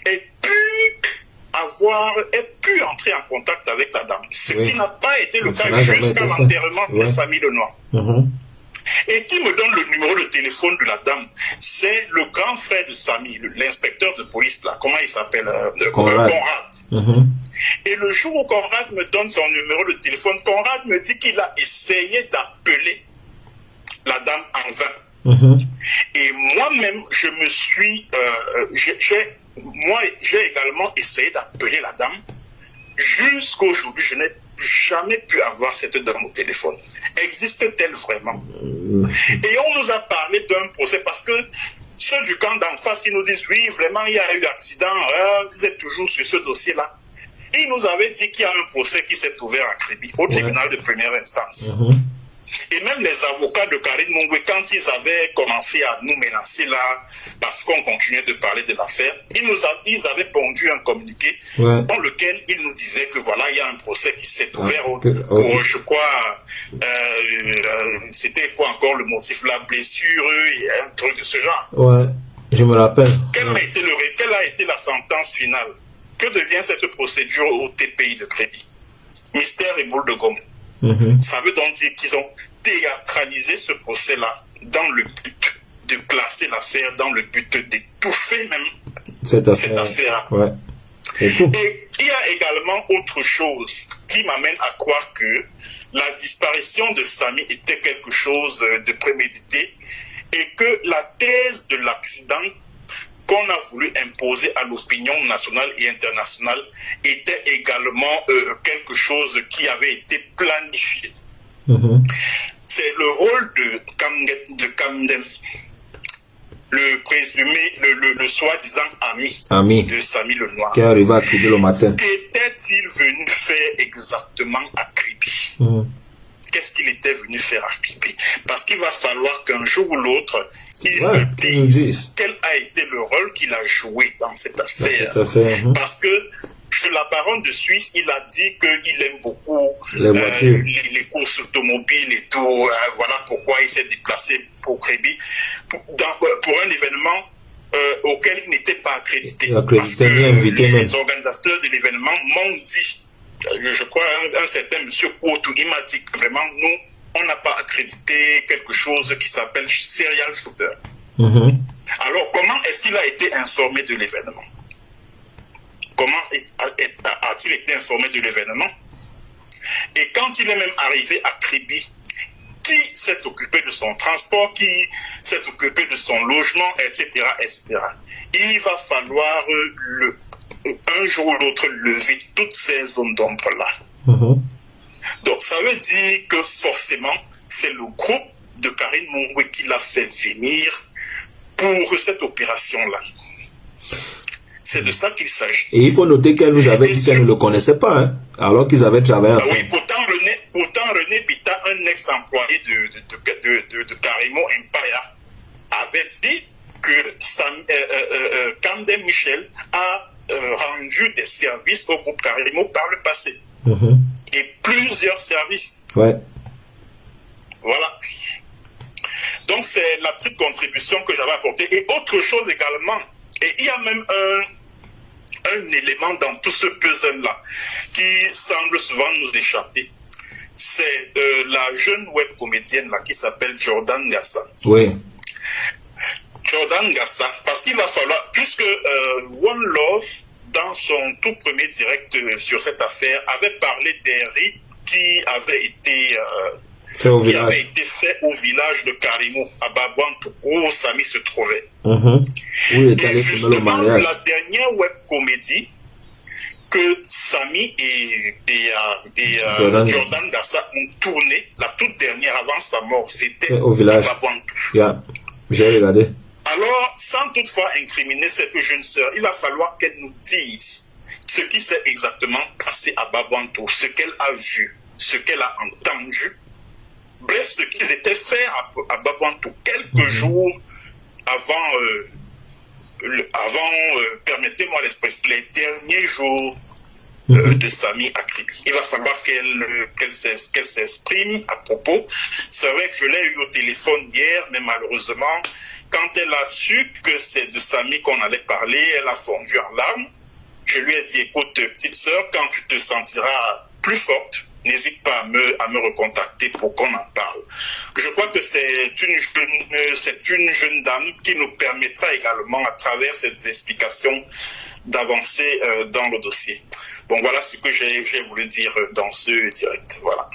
ait pu entrer en contact avec la dame. Ce qui n'a pas été le cas jusqu'à l'enterrement de Samy Lenoir. Et qui me donne le numéro de téléphone de la dame? C'est le grand frère de Samy, l'inspecteur de police, là. Comment il s'appelle? Conrad. Et le jour où Conrad me donne son numéro de téléphone, Conrad me dit qu'il a essayé d'appeler la dame en vain. Et moi-même, je me suis... j'ai également essayé d'appeler la dame. Jusqu'aujourd'hui, je n'ai jamais pu avoir cette dame au téléphone. Existe-t-elle vraiment? Et on nous a parlé d'un procès parce que ceux du camp d'en face qui nous disent oui, vraiment, il y a eu accident, vous êtes toujours sur ce dossier-là. Ils nous avaient dit qu'il y a un procès qui s'est ouvert à Kribi, au tribunal de première instance. Et même les avocats de Karine Mungwe, quand ils avaient commencé à nous menacer là, parce qu'on continuait de parler de l'affaire, ils avaient pondu un communiqué dans lequel ils nous disaient que voilà, il y a un procès qui s'est ouvert pour, je crois, c'était quoi encore le motif, la blessure et un truc de ce genre. Ouais, je me rappelle. Quelle a été la sentence finale? Que devient cette procédure au TPI de Kribi? Mystère et boule de gomme. Ça veut donc dire qu'ils ont théâtralisé ce procès-là dans le but de classer l'affaire, dans le but d'étouffer même cette affaire. Ouais. Et il y a également autre chose qui m'amène à croire que la disparition de Samy était quelque chose de prémédité et que la thèse de l'accident qu'on a voulu imposer à l'opinion nationale et internationale était également quelque chose qui avait été planifié. C'est le rôle de Kamdem, le présumé, le soi-disant ami de Samy le Noir. Qui est arrivé à Kribi le matin. Qu'était-il venu faire exactement à Kribi? Qu'est-ce qu'il était venu faire à Kribi? Parce qu'il va falloir qu'un jour ou l'autre, il nous dise quel a été le rôle qu'il a joué dans cette affaire. Parce que sur la baronne de Suisse, il a dit qu'il aime beaucoup les courses automobiles et tout. Voilà pourquoi il s'est déplacé pour Kribi, pour un événement auquel il n'était pas accrédité. Parce que les organisateurs de l'événement m'ont dit, je crois, un certain monsieur Koutou, il m'a dit que vraiment, nous, on n'a pas accrédité quelque chose qui s'appelle serial shooter. Alors, comment est-ce qu'il a été informé de l'événement? Comment a-t-il été informé de l'événement? Et quand il est même arrivé à Kribi, qui s'est occupé de son transport, qui s'est occupé de son logement, etc., etc. Il va falloir un jour ou l'autre lever toutes ces zones d'ombre-là. Donc, ça veut dire que forcément, c'est le groupe de Karine Mungwe qui l'a fait venir pour cette opération-là. C'est de ça qu'il s'agit. Et il faut noter qu'elle nous avait dit qu'elle ne le connaissait pas, hein, alors qu'ils avaient travaillé ensemble. Oui, pourtant René Bita, un ex-employé de Karimo Empire, avait dit que Kamdem Michel a rendu des services au groupe Karimo par le passé. Et plusieurs services. Ouais. Voilà. Donc c'est la petite contribution que j'avais apportée. Et autre chose également, et il y a même un élément dans tout ce puzzle-là qui semble souvent nous échapper. C'est la jeune web comédienne là, qui s'appelle Jordan Gassa. Oui. Jordan Gassa, parce qu'il va falloir, puisque One Love, dans son tout premier direct sur cette affaire, avait parlé des rites qui avaient été fait au village de Karimo, à Babouantou, où Samy se trouvait. Et justement, la dernière web comédie que Samy et Jordan Gassa ont tourné, la toute dernière avant sa mort, c'était au village. À Babouantou. J'ai regardé. Alors, sans toutefois incriminer cette jeune sœur, il va falloir qu'elle nous dise ce qui s'est exactement passé à Babouantou, ce qu'elle a vu, ce qu'elle a entendu. Bref, ce qu'ils étaient faits à Babouantou quelques jours avant, permettez-moi l'expression, les derniers jours de Samy à Kribi. Il va falloir qu'elle s'exprime à propos. C'est vrai que je l'ai eu au téléphone hier, mais malheureusement, quand elle a su que c'est de Samy qu'on allait parler, elle a fondu en larmes. Je lui ai dit, écoute, petite sœur, quand tu te sentiras plus forte, n'hésite pas à me recontacter pour qu'on en parle. Je crois que c'est une jeune dame qui nous permettra également, à travers ces explications, d'avancer dans le dossier. Bon, voilà ce que j'ai voulu dire dans ce direct. Voilà.